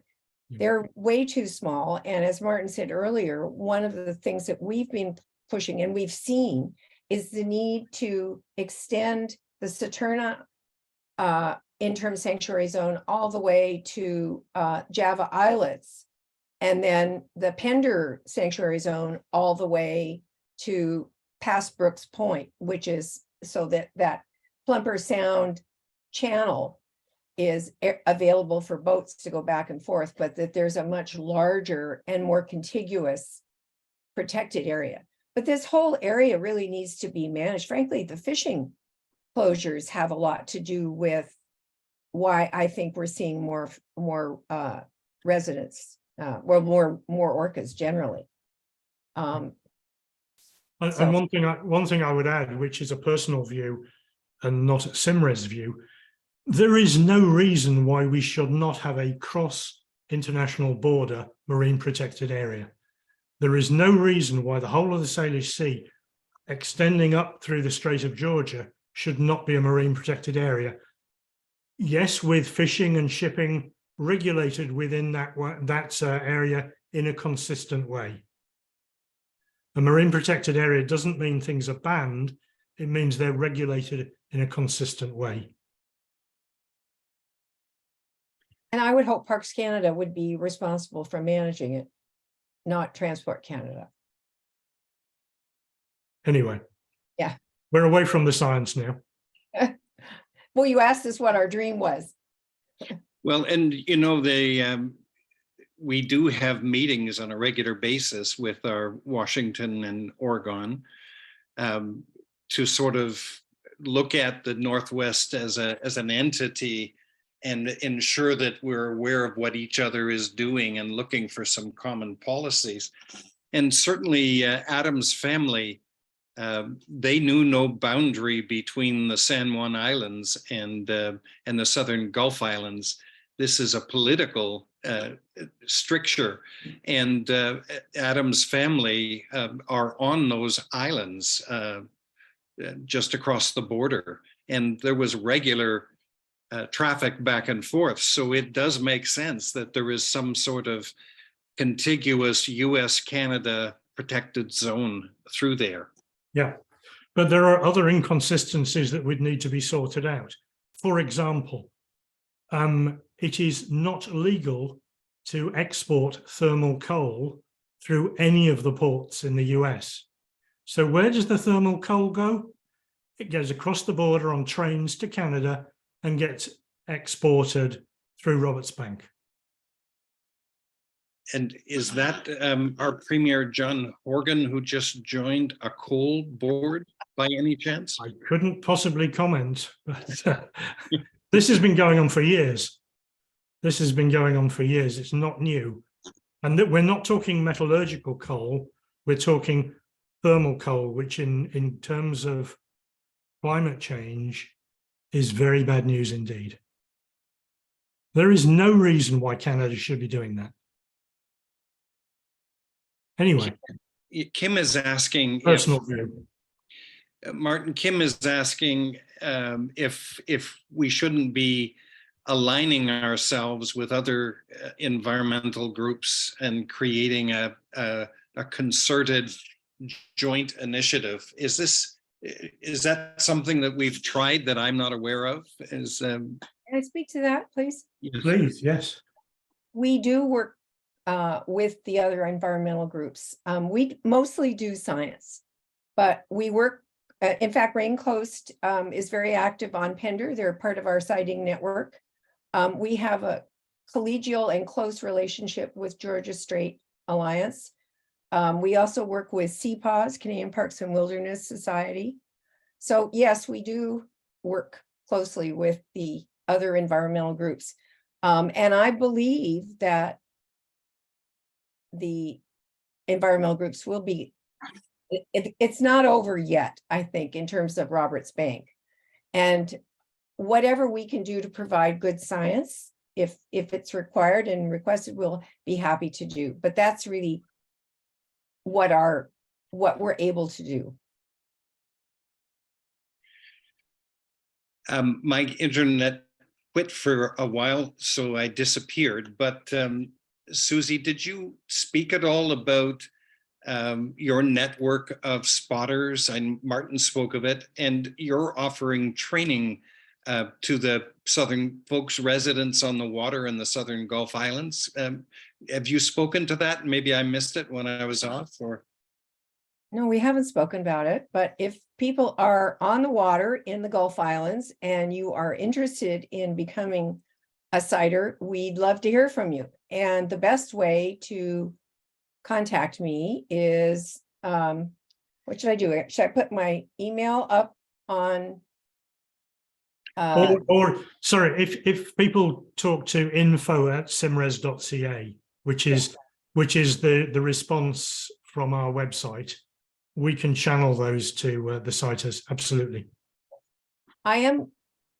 they're way too small. And as Martin said earlier, one of the things that we've been pushing and we've seen is the need to extend the Saturna Interim Sanctuary Zone all the way to Java Islets, and then the Pender Sanctuary Zone all the way to past Brooks Point, which is so that Plumper Sound channel is available for boats to go back and forth, but that there's a much larger and more contiguous protected area. But this whole area really needs to be managed. Frankly, the fishing closures have a lot to do with why I think we're seeing more residents, well, more orcas generally. And So- one thing I would add, which is a personal view and not a SIMRES view, there is no reason why we should not have a cross international border marine protected area. There is no reason why the whole of the Salish Sea, extending up through the Strait of Georgia, should not be a marine protected area. Yes, with fishing and shipping regulated within that area in a consistent way. A marine protected area doesn't mean things are banned. It means they're regulated in a consistent way. And I would hope Parks Canada would be responsible for managing it, not Transport Canada. Anyway. Yeah. We're away from the science now. Well, you asked us what our dream was. Well, and you know, we do have meetings on a regular basis with our Washington and Oregon to sort of look at the Northwest as an entity and ensure that we're aware of what each other is doing and looking for some common policies. And certainly Adam's family, they knew no boundary between the San Juan Islands and the Southern Gulf Islands. This is a political stricture, and Adam's family are on those islands just across the border, and there was regular traffic back and forth. So it does make sense that there is some sort of contiguous US-Canada protected zone through there. Yeah, but there are other inconsistencies that would need to be sorted out. For example, it is not legal to export thermal coal through any of the ports in the US. So where does the thermal coal go? It goes across the border on trains to Canada and gets exported through Roberts Bank. And is that our Premier John Horgan, who just joined a coal board by any chance? I couldn't possibly comment, but this has been going on for years. This has been going on for years. It's not new. And that we're not talking metallurgical coal, we're talking thermal coal, which in terms of climate change is very bad news indeed. There is no reason why Canada should be doing that. Anyway, Kim is asking, personal view. Martin, Kim is asking if we shouldn't be aligning ourselves with other environmental groups and creating a concerted joint initiative. Is that something that we've tried that I'm not aware of? Can I speak to that, please? Please, yes. We do work with the other environmental groups. We mostly do science, but we work, in fact, Rain Coast is very active on Pender. They're part of our siting network. We have a collegial and close relationship with Georgia Strait Alliance. We also work with CPAWS, Canadian Parks and Wilderness Society. So yes, we do work closely with the other environmental groups. And I believe that the environmental groups will be, it's not over yet, I think, in terms of Roberts Bank. And whatever we can do to provide good science, if it's required and requested, we'll be happy to do. But that's really what we're able to do. My internet quit for a while, so I disappeared. But Susie, did you speak at all about your network of spotters? And Martin spoke of it, and you're offering training to the Southern folks, residents on the water in the Southern Gulf Islands. Have you spoken to that? Maybe I missed it when I was off, or? No, we haven't spoken about it, but if people are on the water in the Gulf Islands and you are interested in becoming a sighter, we'd love to hear from you. And the best way to contact me is, what should I do? Should I put my email up on? Or sorry, if people talk to info@simres.ca, which is the response from our website, we can channel those to the sighters. Absolutely.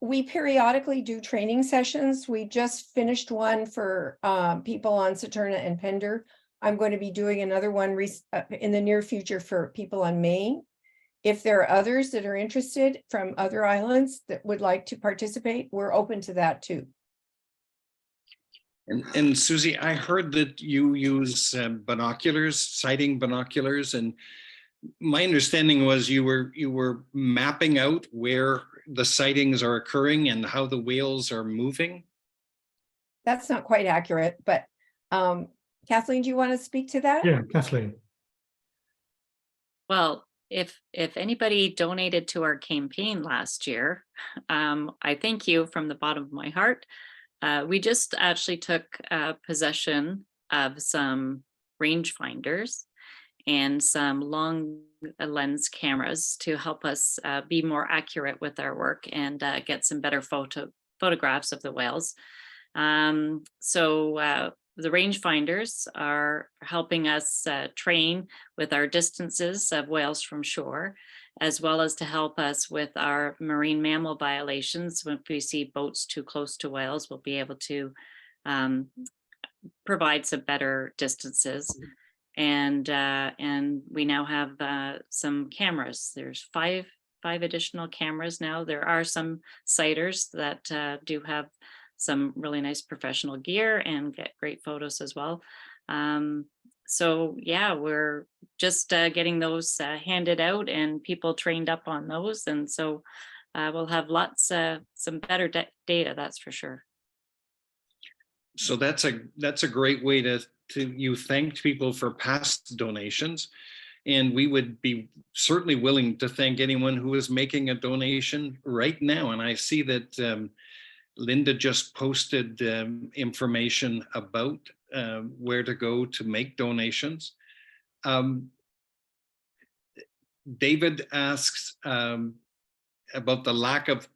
We periodically do training sessions. We just finished one for people on Saturna and Pender. I'm going to be doing another one in the near future for people on Mayne. If there are others that are interested from other islands that would like to participate, we're open to that too. And Susie, I heard that you use binoculars, sighting binoculars, and my understanding was you were mapping out where the sightings are occurring and how the whales are moving. That's not quite accurate, but Kathleen, do you want to speak to that? Yeah, Kathleen. Well, if anybody donated to our campaign last year, I thank you from the bottom of my heart. We just actually took possession of some rangefinders and some long lens cameras to help us be more accurate with our work and get some better photographs of the whales. So the rangefinders are helping us train with our distances of whales from shore, as well as to help us with our marine mammal violations. When we see boats too close to whales, we'll be able to provide some better distances. And we now have some cameras. There's five additional cameras now. There are some sighters that do have some really nice professional gear and get great photos as well. So yeah, we're just getting those handed out and people trained up on those. And so we'll have lots some better data, that's for sure. So that's a great way to you thanked people for past donations, and we would be certainly willing to thank anyone who is making a donation right now. And I see that Linda just posted information about where to go to make donations. David asks about the lack of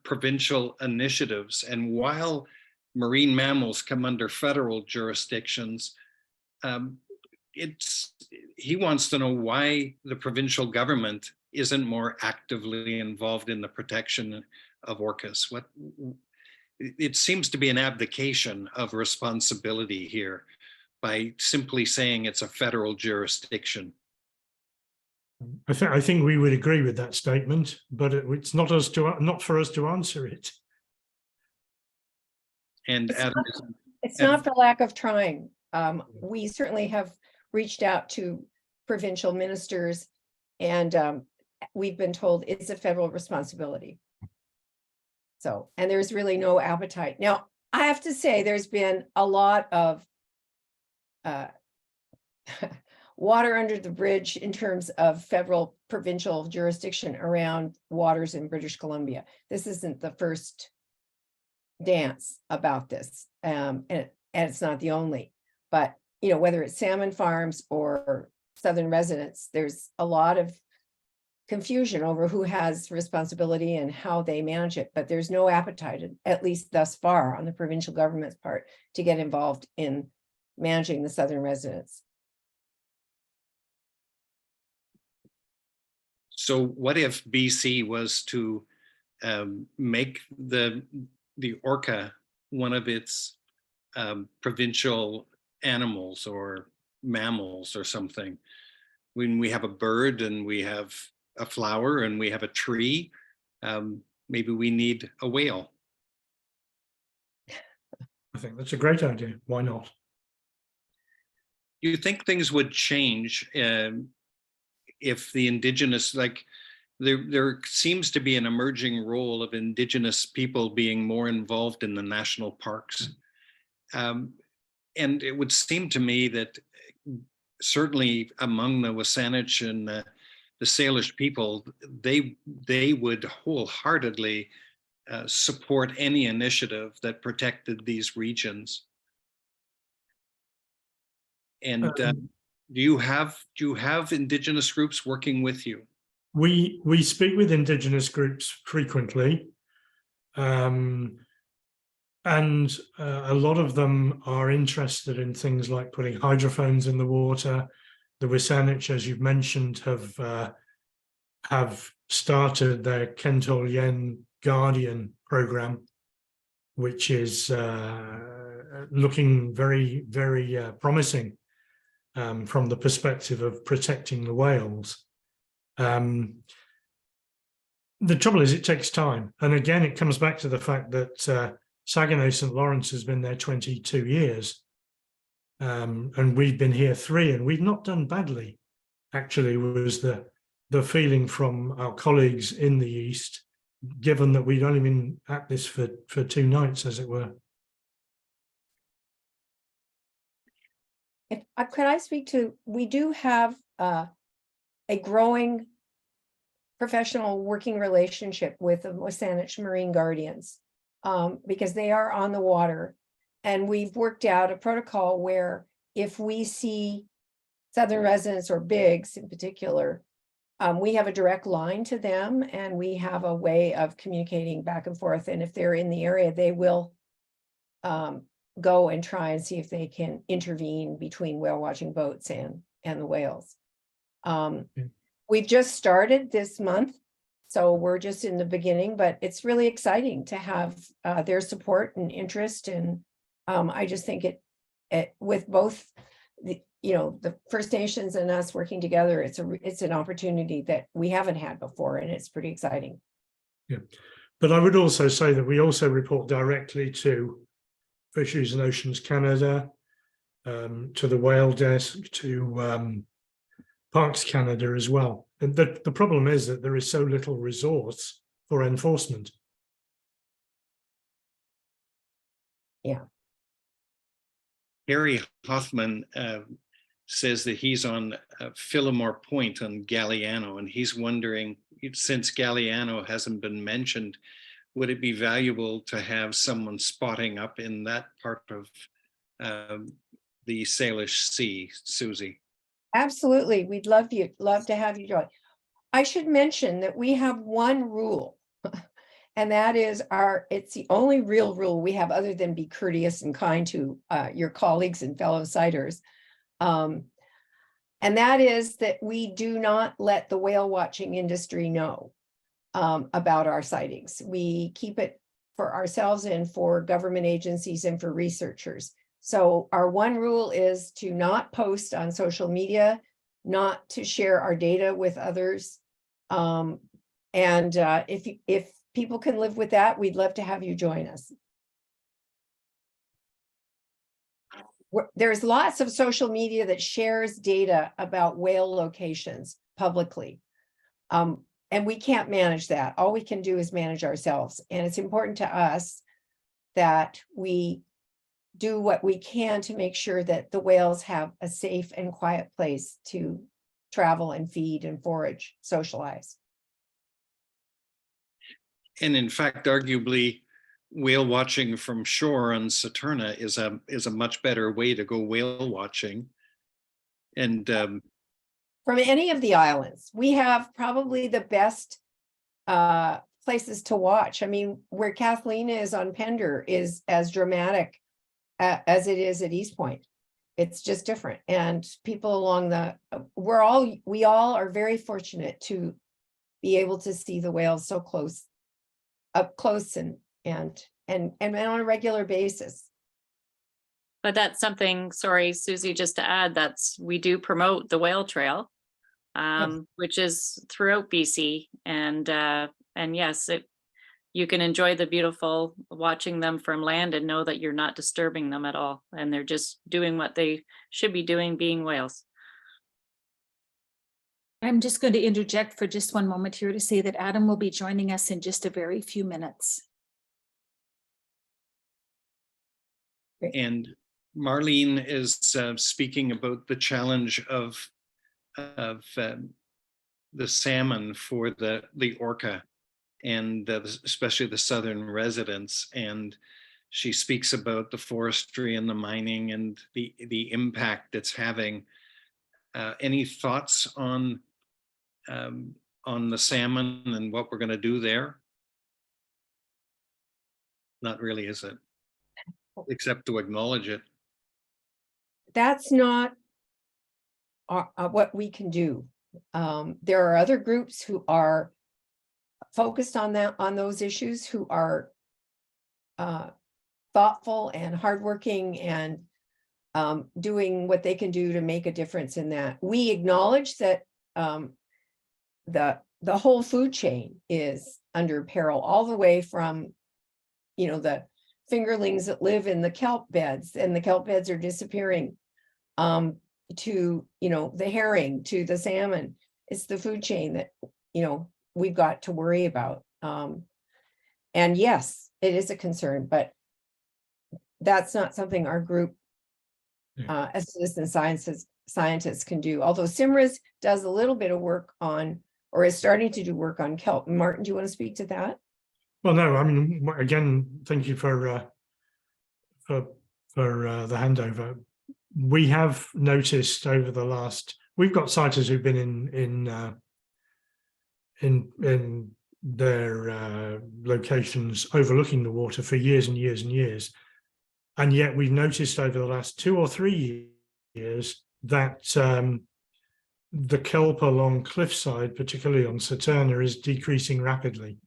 provincial initiatives, and while marine mammals come under federal jurisdictions, he wants to know why the provincial government isn't more actively involved in the protection of orcas. It seems to be an abdication of responsibility here by simply saying it's a federal jurisdiction. I think we would agree with that statement, but it's not for us to answer it. And Adam, it's not for lack of trying. We certainly have reached out to provincial ministers, and we've been told it's a federal responsibility. So, and there's really no appetite. Now, I have to say there's been a lot of water under the bridge in terms of federal provincial jurisdiction around waters in British Columbia. This isn't the first dance about this, and it's not the only, but whether it's salmon farms or southern residents, there's a lot of confusion over who has responsibility and how they manage it, but there's no appetite, at least thus far, on the provincial government's part to get involved in managing the southern residents. So what if BC was to make the orca one of its provincial animals or mammals or something? When we have a bird and we have a flower and we have a tree, maybe we need a whale. I think that's a great idea. Why not? You think things would change if the Indigenous, like there seems to be an emerging role of Indigenous people being more involved in the national parks. And it would seem to me that certainly among the Saanich and the Salish people, they would wholeheartedly support any initiative that protected these regions. And do you have Indigenous groups working with you? We speak with Indigenous groups frequently, and a lot of them are interested in things like putting hydrophones in the water. The Saanich, as you've mentioned, have started their Kentol Yen Guardian program, which is looking very, very promising from the perspective of protecting the whales. The trouble is it takes time. And again, it comes back to the fact that Saginaw St. Lawrence has been there 22 years. And we've been here 3, and we've not done badly, actually, was the feeling from our colleagues in the East, given that we'd only been at this for 2 nights, as it were. Could I speak to, we do have a growing professional working relationship with the Saanich Marine Guardians, because they are on the water, and we've worked out a protocol where if we see southern residents or bigs in particular, we have a direct line to them, and we have a way of communicating back and forth. And if they're in the area, they will go and try and see if they can intervene between whale watching boats and the whales. We've just started this month, so we're just in the beginning, but it's really exciting to have their support and interest. And I just think it with both the First Nations and us working together, it's an opportunity that we haven't had before, and it's pretty exciting. Yeah, but I would also say that we also report directly to Fisheries and Oceans Canada, to the Whale Desk, to Parks Canada as well. And the problem is that there is so little resource for enforcement. Yeah. Harry Hoffman says that he's on Phillimore Point on Galliano, and he's wondering, since Galliano hasn't been mentioned, would it be valuable to have someone spotting up in that part of the Salish Sea, Susie? Absolutely. We'd love to have you join. I should mention that we have one rule, and that is it's the only real rule we have other than be courteous and kind to your colleagues and fellow sighters. And that is that we do not let the whale watching industry know about our sightings. We keep it for ourselves and for government agencies and for researchers. So our one rule is to not post on social media, not to share our data with others. And if people can live with that, we'd love to have you join us. There's lots of social media that shares data about whale locations publicly. And we can't manage that. All we can do is manage ourselves. And it's important to us that we do what we can to make sure that the whales have a safe and quiet place to travel and feed and forage, socialize. And in fact, arguably, whale watching from shore on Saturna is a much better way to go whale watching. And from any of the islands. We have probably the best places to watch. I mean, where Kathleen is on Pender is as dramatic as it is at East Point. It's just different. And people along the, we all are very fortunate to be able to see the whales so close, up close and on a regular basis. But that's something, sorry, Susie, just to add, we do promote the whale trail, which is throughout BC. And yes, you can enjoy the beautiful, watching them from land and know that you're not disturbing them at all. And they're just doing what they should be doing, being whales. I'm just going to interject for just one moment here to say that Adam will be joining us in just a very few minutes. And Marlene is speaking about the challenge of the salmon for the orca, and especially the southern residents. And she speaks about the forestry and the mining and the impact it's having. Any thoughts on the salmon and what we're going to do there? Not really, is it? Except to acknowledge it. That's not what we can do. There are other groups who are focused on those issues, who are thoughtful and hardworking and doing what they can do to make a difference in that. We acknowledge that the whole food chain is under peril, all the way from, the fingerlings that live in the kelp beds, and the kelp beds are disappearing, to, the herring, to the salmon. It's the food chain that, we've got to worry about. And yes, it is a concern, but that's not something our group as citizen scientists can do. Although SIMRES does a little bit of work on, or is starting to do work on kelp. Martin, do you want to speak to that? Well, no, I mean, again, thank you for the handover. We have noticed over the last, we've got sighters who've been in their locations overlooking the water for years and years and years. And yet we've noticed over the last 2 or 3 years that the kelp along cliffside, particularly on Saturna, is decreasing rapidly.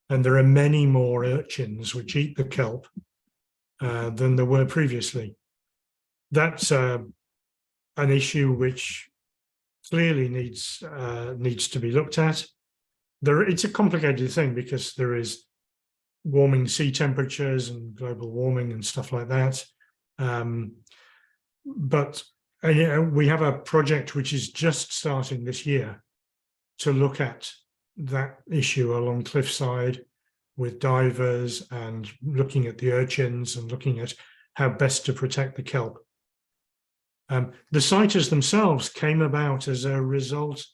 And there are many more urchins which eat the kelp than there were previously. That's an issue which clearly needs to be looked at. It's a complicated thing because there is warming sea temperatures and global warming and stuff like that. But we have a project which is just starting this year to look at that issue along cliffside with divers and looking at the urchins and looking at how best to protect the kelp. The sighters themselves came about as a result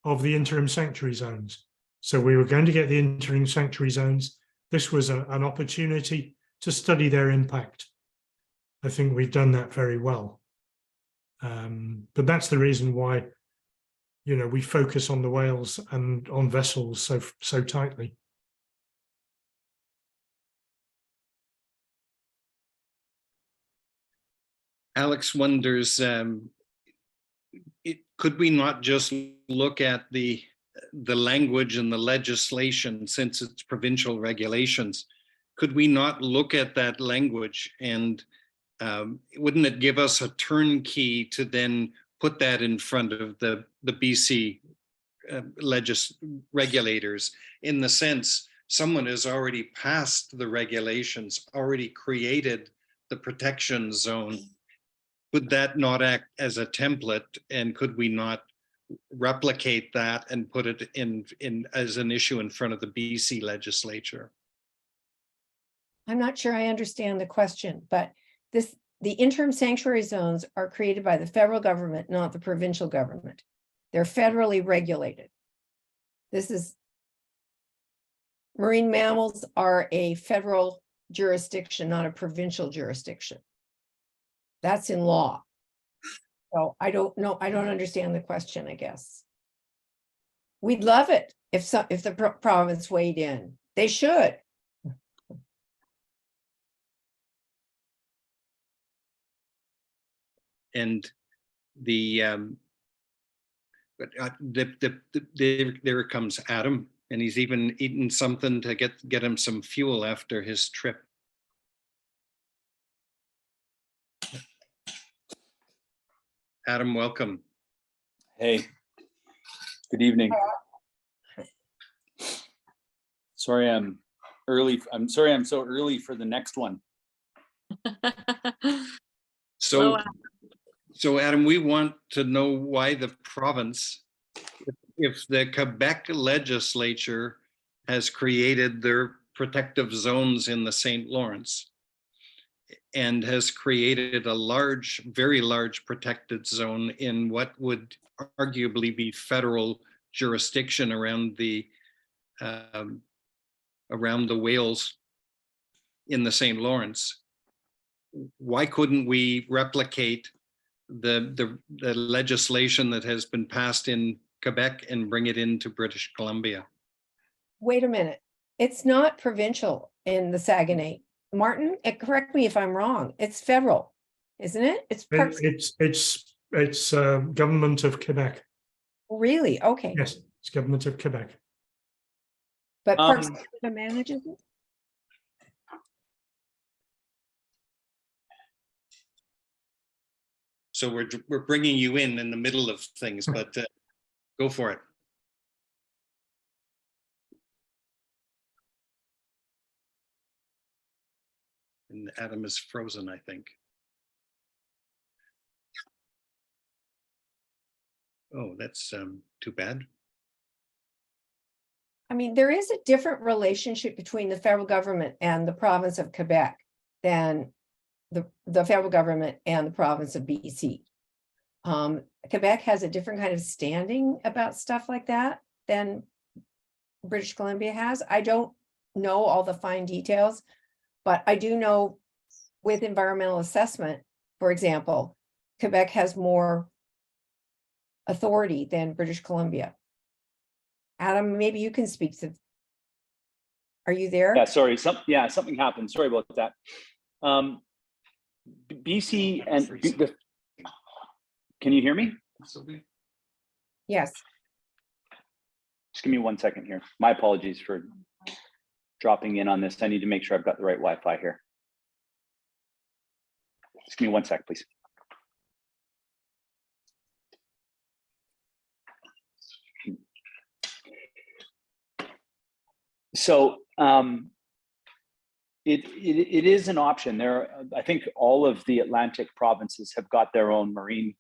of the Interim Sanctuary Zones. So we were going to get the Interim Sanctuary Zones. This was an opportunity to study their impact. I think we've done that very well. But that's the reason why, we focus on the whales and on vessels so tightly. Alex wonders, could we not just look at the language and the legislation, since it's provincial regulations? Could we not look at that language, and wouldn't it give us a turnkey to then put that in front of the BC regulators, in the sense someone has already passed the regulations, already created the protection zone? Could that not act as a template, and could we not replicate that and put it in as an issue in front of the BC legislature? I'm not sure I understand the question, but the interim sanctuary zones are created by the federal government, not the provincial government. They're federally regulated. Marine mammals are a federal jurisdiction, not a provincial jurisdiction. That's in law. So I don't know, I don't understand the question, I guess. We'd love it if the province weighed in. They should. And there comes Adam, and he's even eaten something to get him some fuel after his trip. Adam, welcome. Hey, good evening. Sorry I'm early. I'm sorry I'm so early for the next one. So, Hello, so Adam, we want to know why the province, if the Quebec legislature has created their protective zones in the St. Lawrence and has created a large, very large protected zone in what would arguably be federal jurisdiction around the whales in the St. Lawrence. Why couldn't we replicate the legislation that has been passed in Quebec and bring it into British Columbia? Wait a minute. It's not provincial in the Saguenay. Martin, correct me if I'm wrong. It's federal, isn't it? It's parks. It's government of Quebec. Really? Okay. Yes, it's government of Quebec. But Parks Canada manages it? So we're bringing you in the middle of things, but go for it. And Adam is frozen, I think. Oh, that's too bad. I mean, there is a different relationship between the federal government and the province of Quebec than the federal government and the province of BC. Quebec has a different kind of standing about stuff like that than British Columbia has. I don't know all the fine details, but I do know with environmental assessment, for example, Quebec has more authority than British Columbia. Adam, maybe you can speak to. Are you there? Yeah, sorry. Something happened. Sorry about that. BC and can you hear me? Yes. Just give me 1 second here. My apologies for dropping in on this. I need to make sure I've got the right Wi-Fi here. Just give me 1 sec, please. So it is an option. I think all of the Atlantic provinces have got their own Marine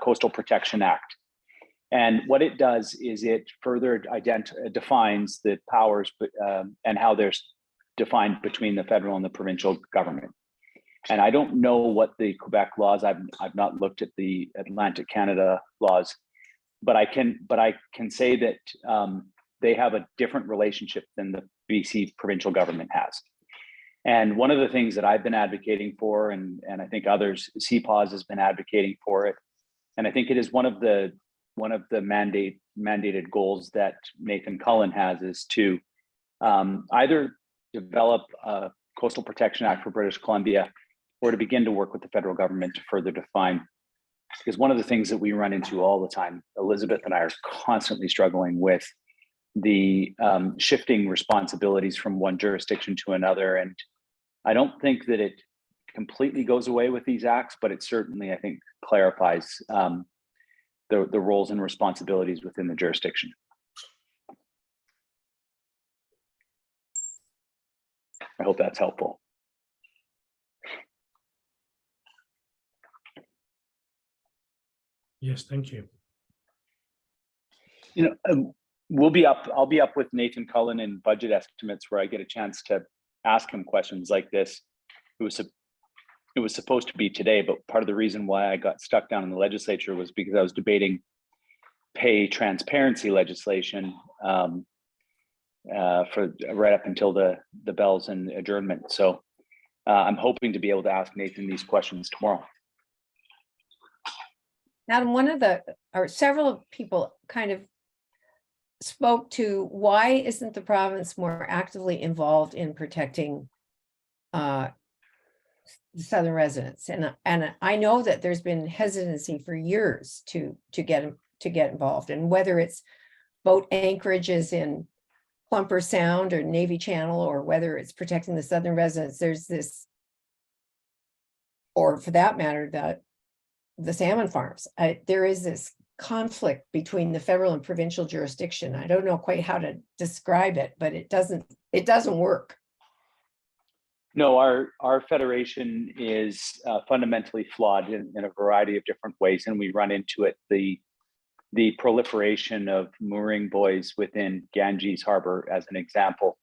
Coastal Protection Act. And what it does is it further defines the powers and how they're defined between the federal and the provincial government. And I don't know what the Quebec laws, I've not looked at the Atlantic Canada laws, but I can say that they have a different relationship than the BC provincial government has. And one of the things that I've been advocating for, and I think others, CPAWS has been advocating for it, and I think it is one of the mandated goals that Nathan Cullen has, is to either develop a Coastal Protection Act for British Columbia, or to begin to work with the federal government to further define. Because one of the things that we run into all the time, Elizabeth and I are constantly struggling with the shifting responsibilities from one jurisdiction to another. And I don't think that it completely goes away with these acts, but it certainly, I think, clarifies the roles and responsibilities within the jurisdiction. I hope that's helpful. Yes, thank you. You know, I'll be up with Nathan Cullen in budget estimates, where I get a chance to ask him questions like this. It was supposed to be today, but part of the reason why I got stuck down in the legislature was because I was debating pay transparency legislation for right up until the bells and adjournment. So I'm hoping to be able to ask Nathan these questions tomorrow. Adam, several people kind of spoke to why isn't the province more actively involved in protecting southern residents? And I know that there's been hesitancy for years to get involved, and whether it's boat anchorages in Plumper Sound or Navy Channel, or whether it's protecting the southern residents, there's this, or for that matter, the salmon farms. There is this conflict between the federal and provincial jurisdiction. I don't know quite how to describe it, but it doesn't work. No, our federation is fundamentally flawed in a variety of different ways, and we run into it. The proliferation of mooring buoys within Ganges Harbor, as an example,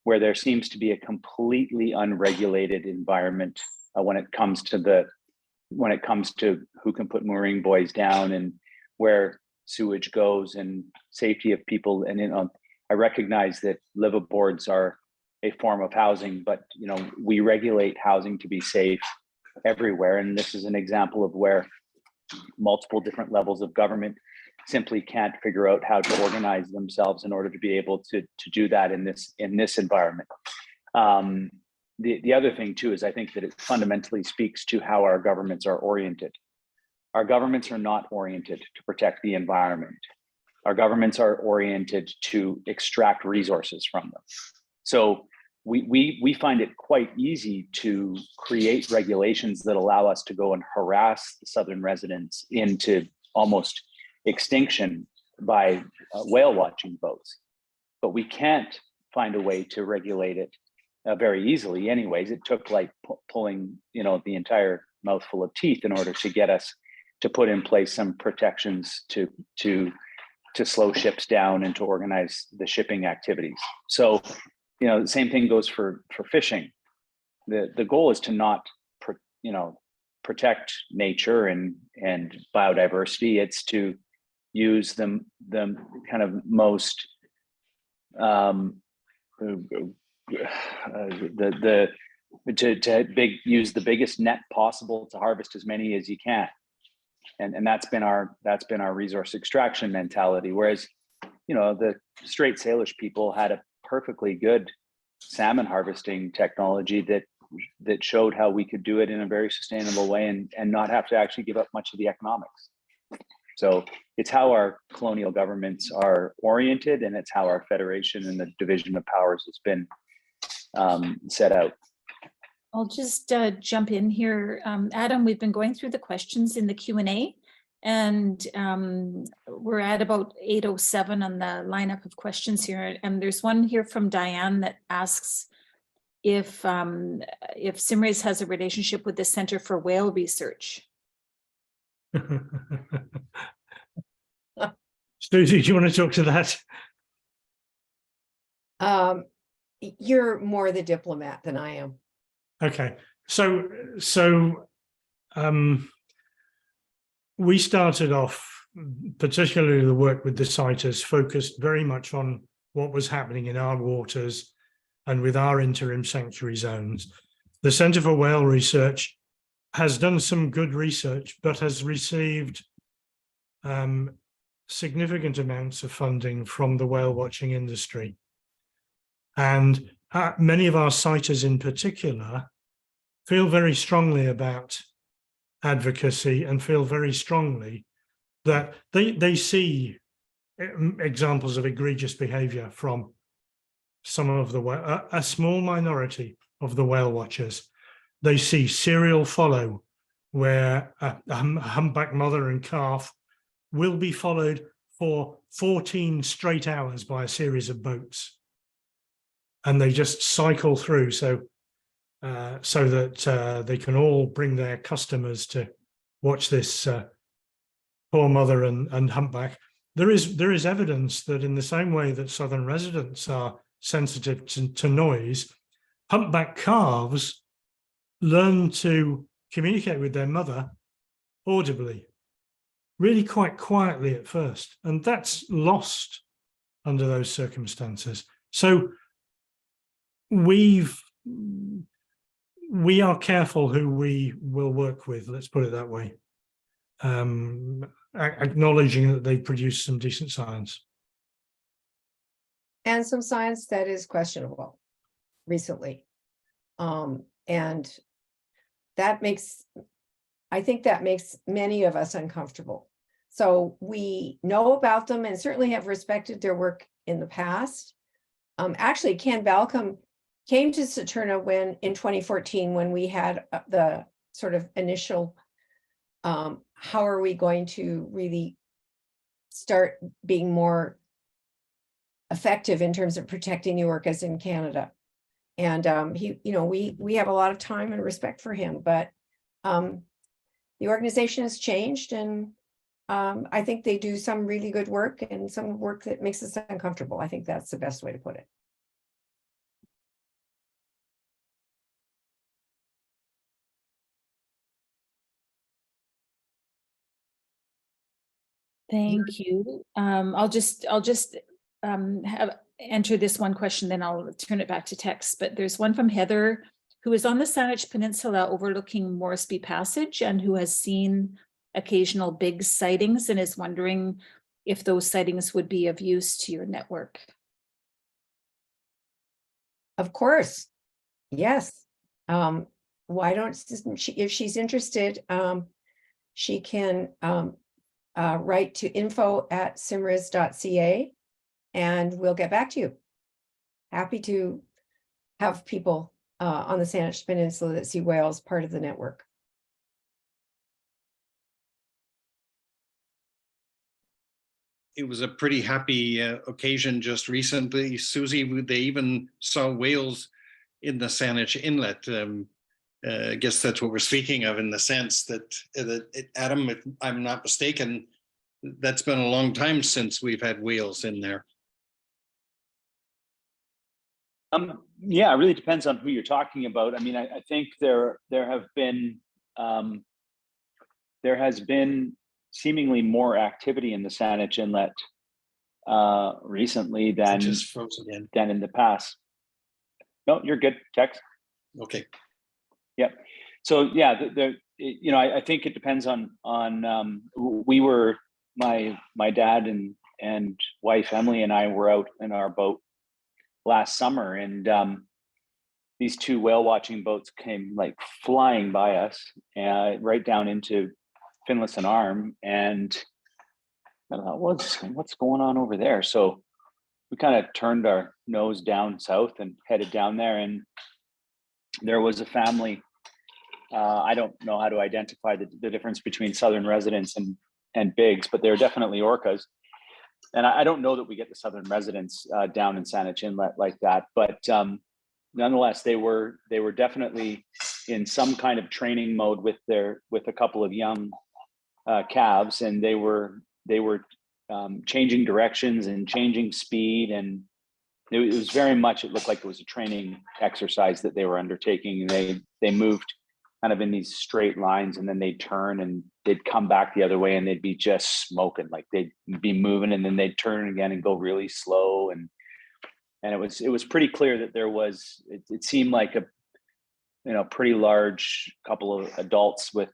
where there seems to be a completely unregulated environment when it comes to who can put mooring buoys down and where sewage goes and safety of people. And I recognize that liveaboards are a form of housing, but we regulate housing to be safe everywhere. And this is an example of where multiple different levels of government simply can't figure out how to organize themselves in order to be able to do that in this environment. The other thing too is I think that it fundamentally speaks to how our governments are oriented. Our governments are not oriented to protect the environment. Our governments are oriented to extract resources from them. So we find it quite easy to create regulations that allow us to go and harass the southern residents into almost extinction by whale watching boats, but we can't find a way to regulate it very easily. Anyways, it took like pulling the entire mouthful of teeth in order to get us to put in place some protections to slow ships down and to organize the shipping activities. So the same thing goes for fishing. The goal is to not protect nature and biodiversity. It's to use the kind of most use the biggest net possible to harvest as many as you can, and that's been our resource extraction mentality. Whereas the Strait Salish people had a perfectly good salmon harvesting technology that showed how we could do it in a very sustainable way and not have to actually give up much of the economics. So it's how our colonial governments are oriented, and it's how our federation and the division of powers has been set out. I'll just jump in here. Adam, we've been going through the questions in the Q&A, and we're at about 8:07 on the lineup of questions here. And there's one here from Diane that asks if SIMRES has a relationship with the Center for Whale Research. Susie, do you want to talk to that? You're more the diplomat than I am. Okay, so we started off, particularly the work with the CITES, focused very much on what was happening in our waters and with our interim sanctuary zones. The Centre for Whale Research has done some good research, but has received significant amounts of funding from the whale watching industry. And many of our CITES in particular feel very strongly about advocacy and feel very strongly that they see examples of egregious behavior from some of a small minority of the whale watchers. They see serial follow, where a humpback mother and calf will be followed for 14 straight hours by a series of boats. And they just cycle through so that they can all bring their customers to watch this poor mother and humpback. There is evidence that in the same way that southern residents are sensitive to noise, humpback calves learn to communicate with their mother audibly, really quite quietly at first, and that's lost under those circumstances. So we are careful who we will work with, let's put it that way. acknowledging that they produce some decent science. And some science that is questionable recently. And I think that makes many of us uncomfortable. So we know about them and certainly have respected their work in the past. Actually, Ken Balcom came to Saturna in 2014, when we had the sort of initial, how are we going to really start being more effective in terms of protecting the orcas in Canada. And we have a lot of time and respect for him, but the organization has changed, and I think they do some really good work and some work that makes us uncomfortable. I think that's the best way to put it. Thank you. I'll just enter this one question, then I'll turn it back to text. But there's one from Heather, who is on the Saanich Peninsula overlooking Moresby Passage and who has seen occasional big sightings and is wondering if those sightings would be of use to your network. Of course, yes. Why don't she, if she's interested, she can write to info@simres.ca and we'll get back to you. Happy to have people on the Saanich Peninsula that see whales part of the network. It was a pretty happy occasion just recently, Susie. They even saw whales in the Saanich Inlet. I guess that's what we're speaking of, in the sense that, Adam, if I'm not mistaken, that's been a long time since we've had whales in there. Yeah, it really depends on who you're talking about. I mean, I think there has been seemingly more activity in the Saanich Inlet recently than just froze again. Than in the past. No, you're good, Tex. Okay. Yeah. So yeah, I think it depends on we were my dad and wife Emily and I were out in our boat last summer, and these two whale watching boats came like flying by us right down into Finlayson Arm, and I thought, what's going on over there? So we kind of turned our nose down south and headed down there, and there was a family. I don't know how to identify the difference between southern residents and bigs, but they're definitely orcas. And I don't know that we get the southern residents down in Saanich Inlet like that, but nonetheless, they were definitely in some kind of training mode with a couple of young calves, and they were changing directions and changing speed, and it was very much, it looked like it was a training exercise that they were undertaking. And they moved kind of in these straight lines, and then they'd turn and they'd come back the other way, and they'd be just smoking, like they'd be moving, and then they'd turn again and go really slow. And it was pretty clear that there was, it seemed like a pretty large couple of adults with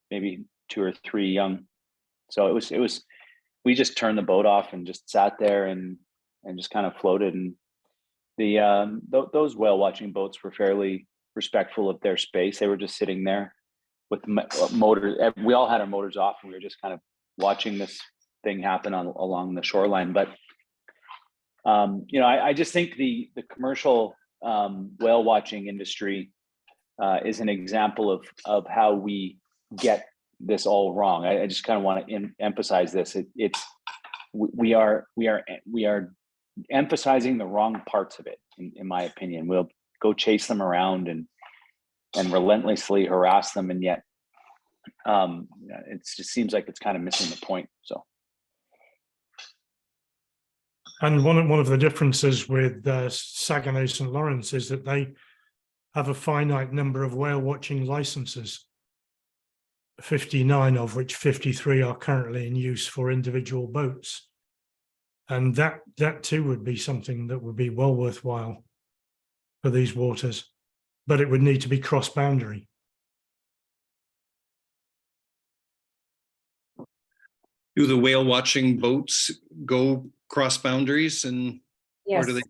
maybe 2 or 3 young. So it was we just turned the boat off and just sat there and just kind of floated. And those whale watching boats were fairly respectful of their space. They were just sitting there with motors. We all had our motors off, and we were just kind of watching this thing happen along the shoreline. But I just think the commercial whale watching industry is an example of how we get this all wrong. I just kind of want to emphasize this. We are emphasizing the wrong parts of it, in my opinion. We'll go chase them around and relentlessly harass them, and yet it just seems like it's kind of missing the point. So. And one of the differences with Saguenay St. Lawrence is that they have a finite number of whale watching licenses, 59 of which 53 are currently in use for individual boats. And that too would be something that would be well worthwhile for these waters, but it would need to be cross-boundary. Do the whale watching boats go cross boundaries and, or Yes, do they?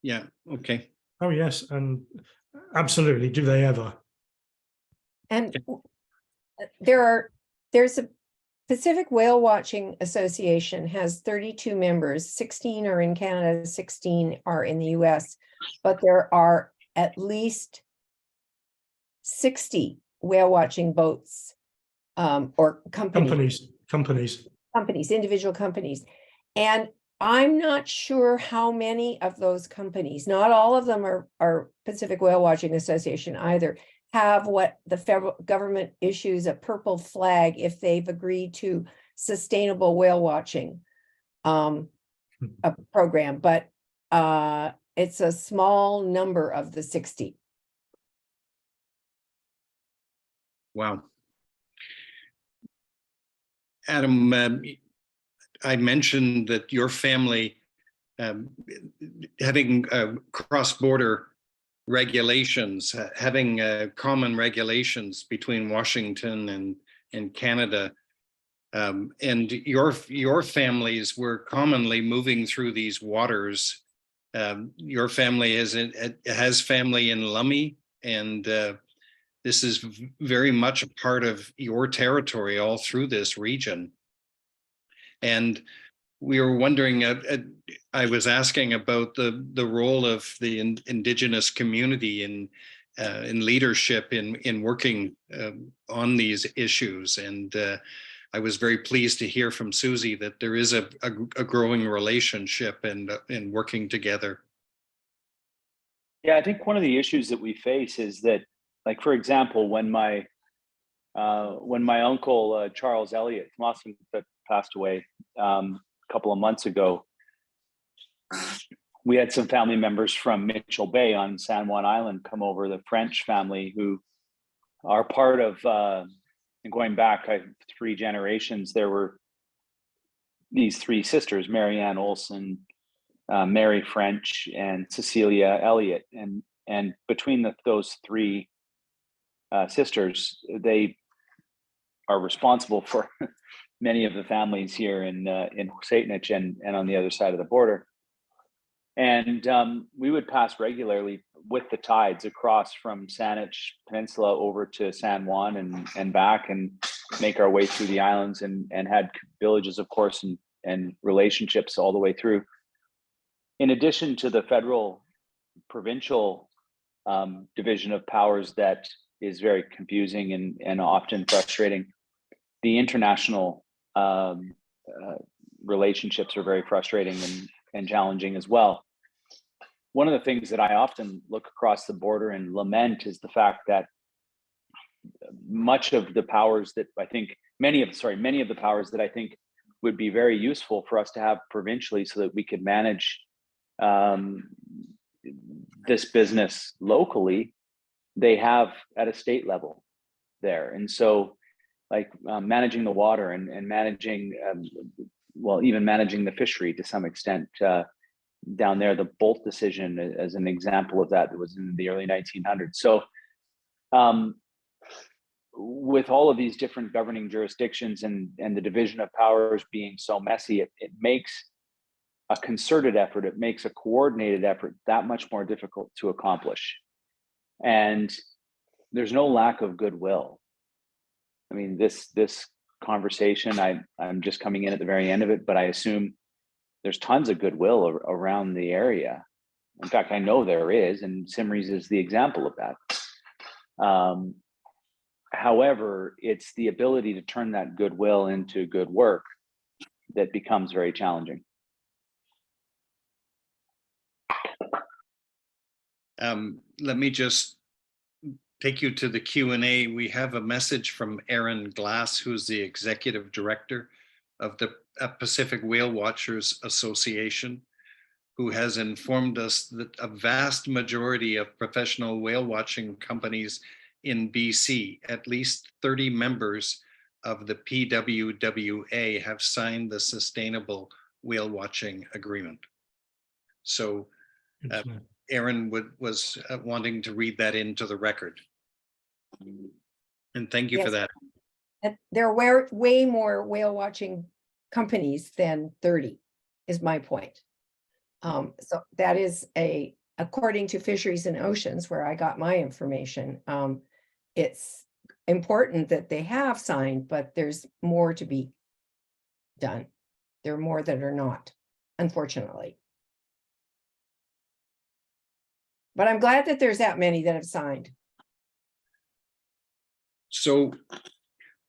Yeah, okay. Oh, yes, and absolutely. Do they ever? and there's a Pacific Whale Watching Association has 32 members, 16 are in Canada, 16 are in the US, but there are at least 60 whale watching boats or companies, individual companies. And I'm not sure how many of those companies, not all of them are Pacific Whale Watching Association either, have what the federal government issues a purple flag if they've agreed to sustainable whale watching a program, but it's a small number of the 60. Wow. Adam, I mentioned that your family having cross-border regulations, having common regulations between Washington and Canada, and your families were commonly moving through these waters. Your family has family in Lummi, and this is very much a part of your territory all through this region. And we were wondering, I was asking about the role of the Indigenous community in leadership in working on these issues. And I was very pleased to hear from Susie that there is a growing relationship and working together. Yeah, I think one of the issues that we face is that, like, for example, when my uncle Charles Elliott Mossman passed away a couple of months ago, we had some family members from Mitchell Bay on San Juan Island come over, the French family who are part of, going back 3 generations, there were these 3 sisters, Marianne Olsen, Mary French, and Cecilia Elliott. And between those 3 sisters, they are responsible for many of the families here in Saanich and on the other side of the border. And we would pass regularly with the tides across from Saanich Peninsula over to San Juan and back, and make our way through the islands, and had villages, of course, and relationships all the way through. In addition to the federal provincial division of powers that is very confusing and often frustrating, the international relationships are very frustrating and challenging as well. One of the things that I often look across the border and lament is the fact that much of the powers that I think, many of the powers that I think would be very useful for us to have provincially so that we could manage this business locally, they have at a state level there. And so, like, managing the water and managing, even managing the fishery to some extent down there, the Bolt decision as an example of that was in the early 1900s. So with all of these different governing jurisdictions and the division of powers being so messy, it makes a concerted effort, it makes a coordinated effort that much more difficult to accomplish. And there's no lack of goodwill. I mean, this conversation, I'm just coming in at the very end of it, but I assume there's tons of goodwill around the area. In fact, I know there is, and SIMRES is the example of that. However, it's the ability to turn that goodwill into good work that becomes very challenging. Let me just take you to the Q&A. We have a message from Aaron Glass, who's the executive director of the Pacific Whale Watchers Association, who has informed us that a vast majority of professional whale watching companies in BC, at least 30 members of the PWWA, have signed the Sustainable Whale Watching Agreement. So Aaron was wanting to read that into the record. And thank you for that. There are way more whale watching companies than 30, is my point. So that is according to Fisheries and Oceans, where I got my information, it's important that they have signed, but there's more to be done. There are more that are not, unfortunately. But I'm glad that there's that many that have signed. So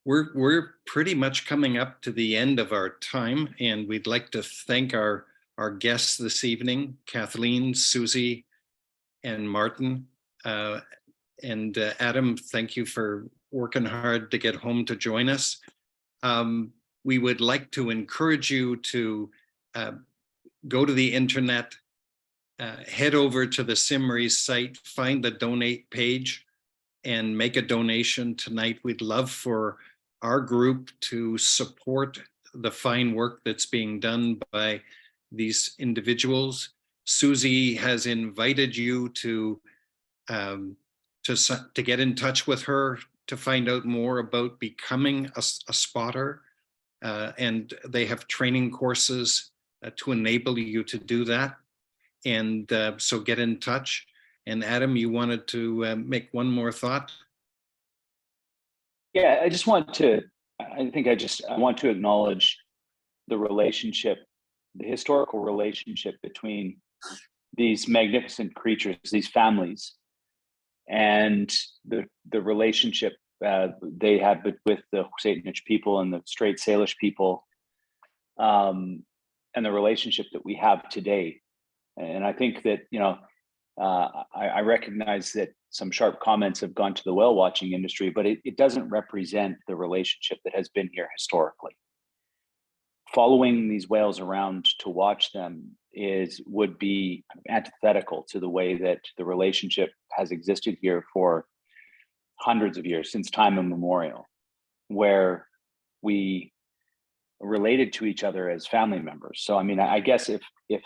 we're pretty much coming up to the end of our time, and we'd like to thank our guests this evening, Kathleen, Susie, and Martin. And Adam, thank you for working hard to get home to join us. We would like to encourage you to go to the internet, head over to the SIMRES site, find the donate page, and make a donation tonight. We'd love for our group to support the fine work that's being done by these individuals. Susie has invited you to get in touch with her to find out more about becoming a spotter. And they have training courses to enable you to do that. And so get in touch. And Adam, you wanted to make one more thought? Yeah, I want to acknowledge the relationship, the historical relationship between these magnificent creatures, these families, and the relationship they had with the Saanich people and the South Salish people, and the relationship that we have today. And I think that, I recognize that some sharp comments have gone to the whale watching industry, but it doesn't represent the relationship that has been here historically. Following these whales around to watch them would be antithetical to the way that the relationship has existed here for hundreds of years, since time immemorial, where we related to each other as family members. So, I mean, I guess if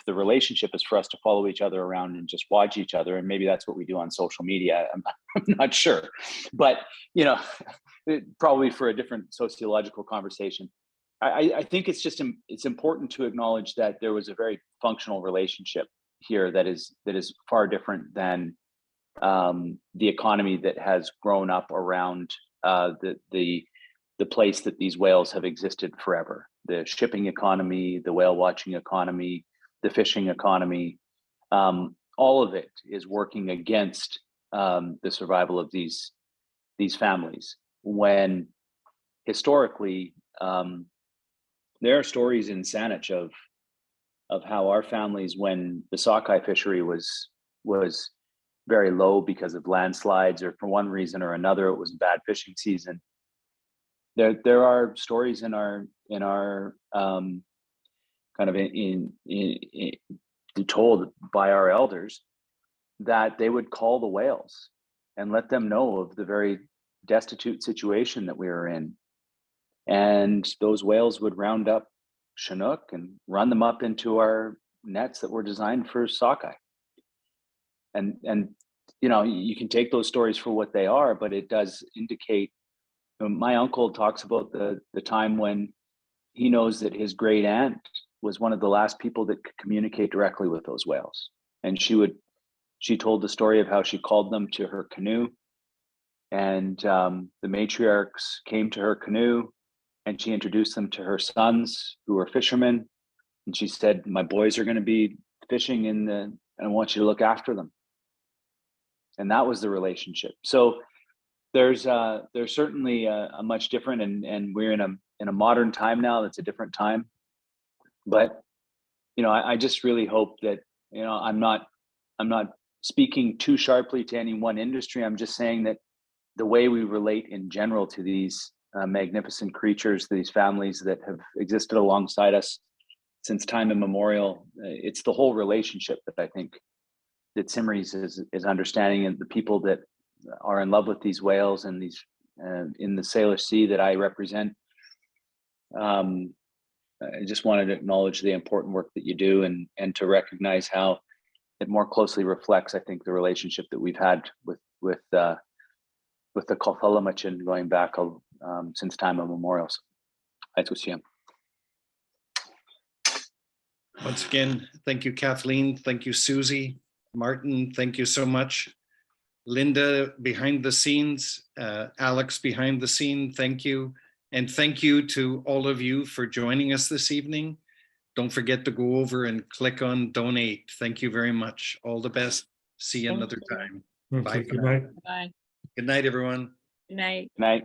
the relationship is for us to follow each other around and just watch each other, and maybe that's what we do on social media, I'm not sure, but probably for a different sociological conversation. I think it's important to acknowledge that there was a very functional relationship here that is far different than the economy that has grown up around the place that these whales have existed forever. The shipping economy, the whale watching economy, the fishing economy, all of it is working against the survival of these families. When historically, there are stories in Saanich of how our families, when the sockeye fishery was very low because of landslides, or for one reason or another, it was a bad fishing season. There are stories in our kind of in told by our elders that they would call the whales and let them know of the very destitute situation that we were in. And those whales would round up Chinook and run them up into our nets that were designed for sockeye. And you can take those stories for what they are, but it does indicate. My uncle talks about the time when he knows that his great aunt was one of the last people that could communicate directly with those whales. And she told the story of how she called them to her canoe, and the matriarchs came to her canoe, and she introduced them to her sons who were fishermen. And she said, "My boys are going to be fishing and I want you to look after them." And that was the relationship. So there's certainly a much different, and we're in a modern time now. That's a different time. But I just really hope that I'm not speaking too sharply to any one industry. I'm just saying that the way we relate in general to these magnificent creatures, these families that have existed alongside us since time immemorial, it's the whole relationship that I think that SIMRES is understanding, and the people that are in love with these whales and these in the Salish Sea that I represent. I just wanted to acknowledge the important work that you do, and to recognize how it more closely reflects, I think, the relationship that we've had with the Kolthalamachin going back since time immemorial. Thanks, Lucian. Once again, thank you, Kathleen. Thank you, Susie. Martin, thank you so much. Linda behind the scenes, Alex behind the scene, thank you. And thank you to all of you for joining us this evening. Don't forget to go over and click on donate. Thank you very much. All the best. See you Thank another you. time. Thank Bye you. for Good now. night. Bye. Good night, everyone. Good night. Good night.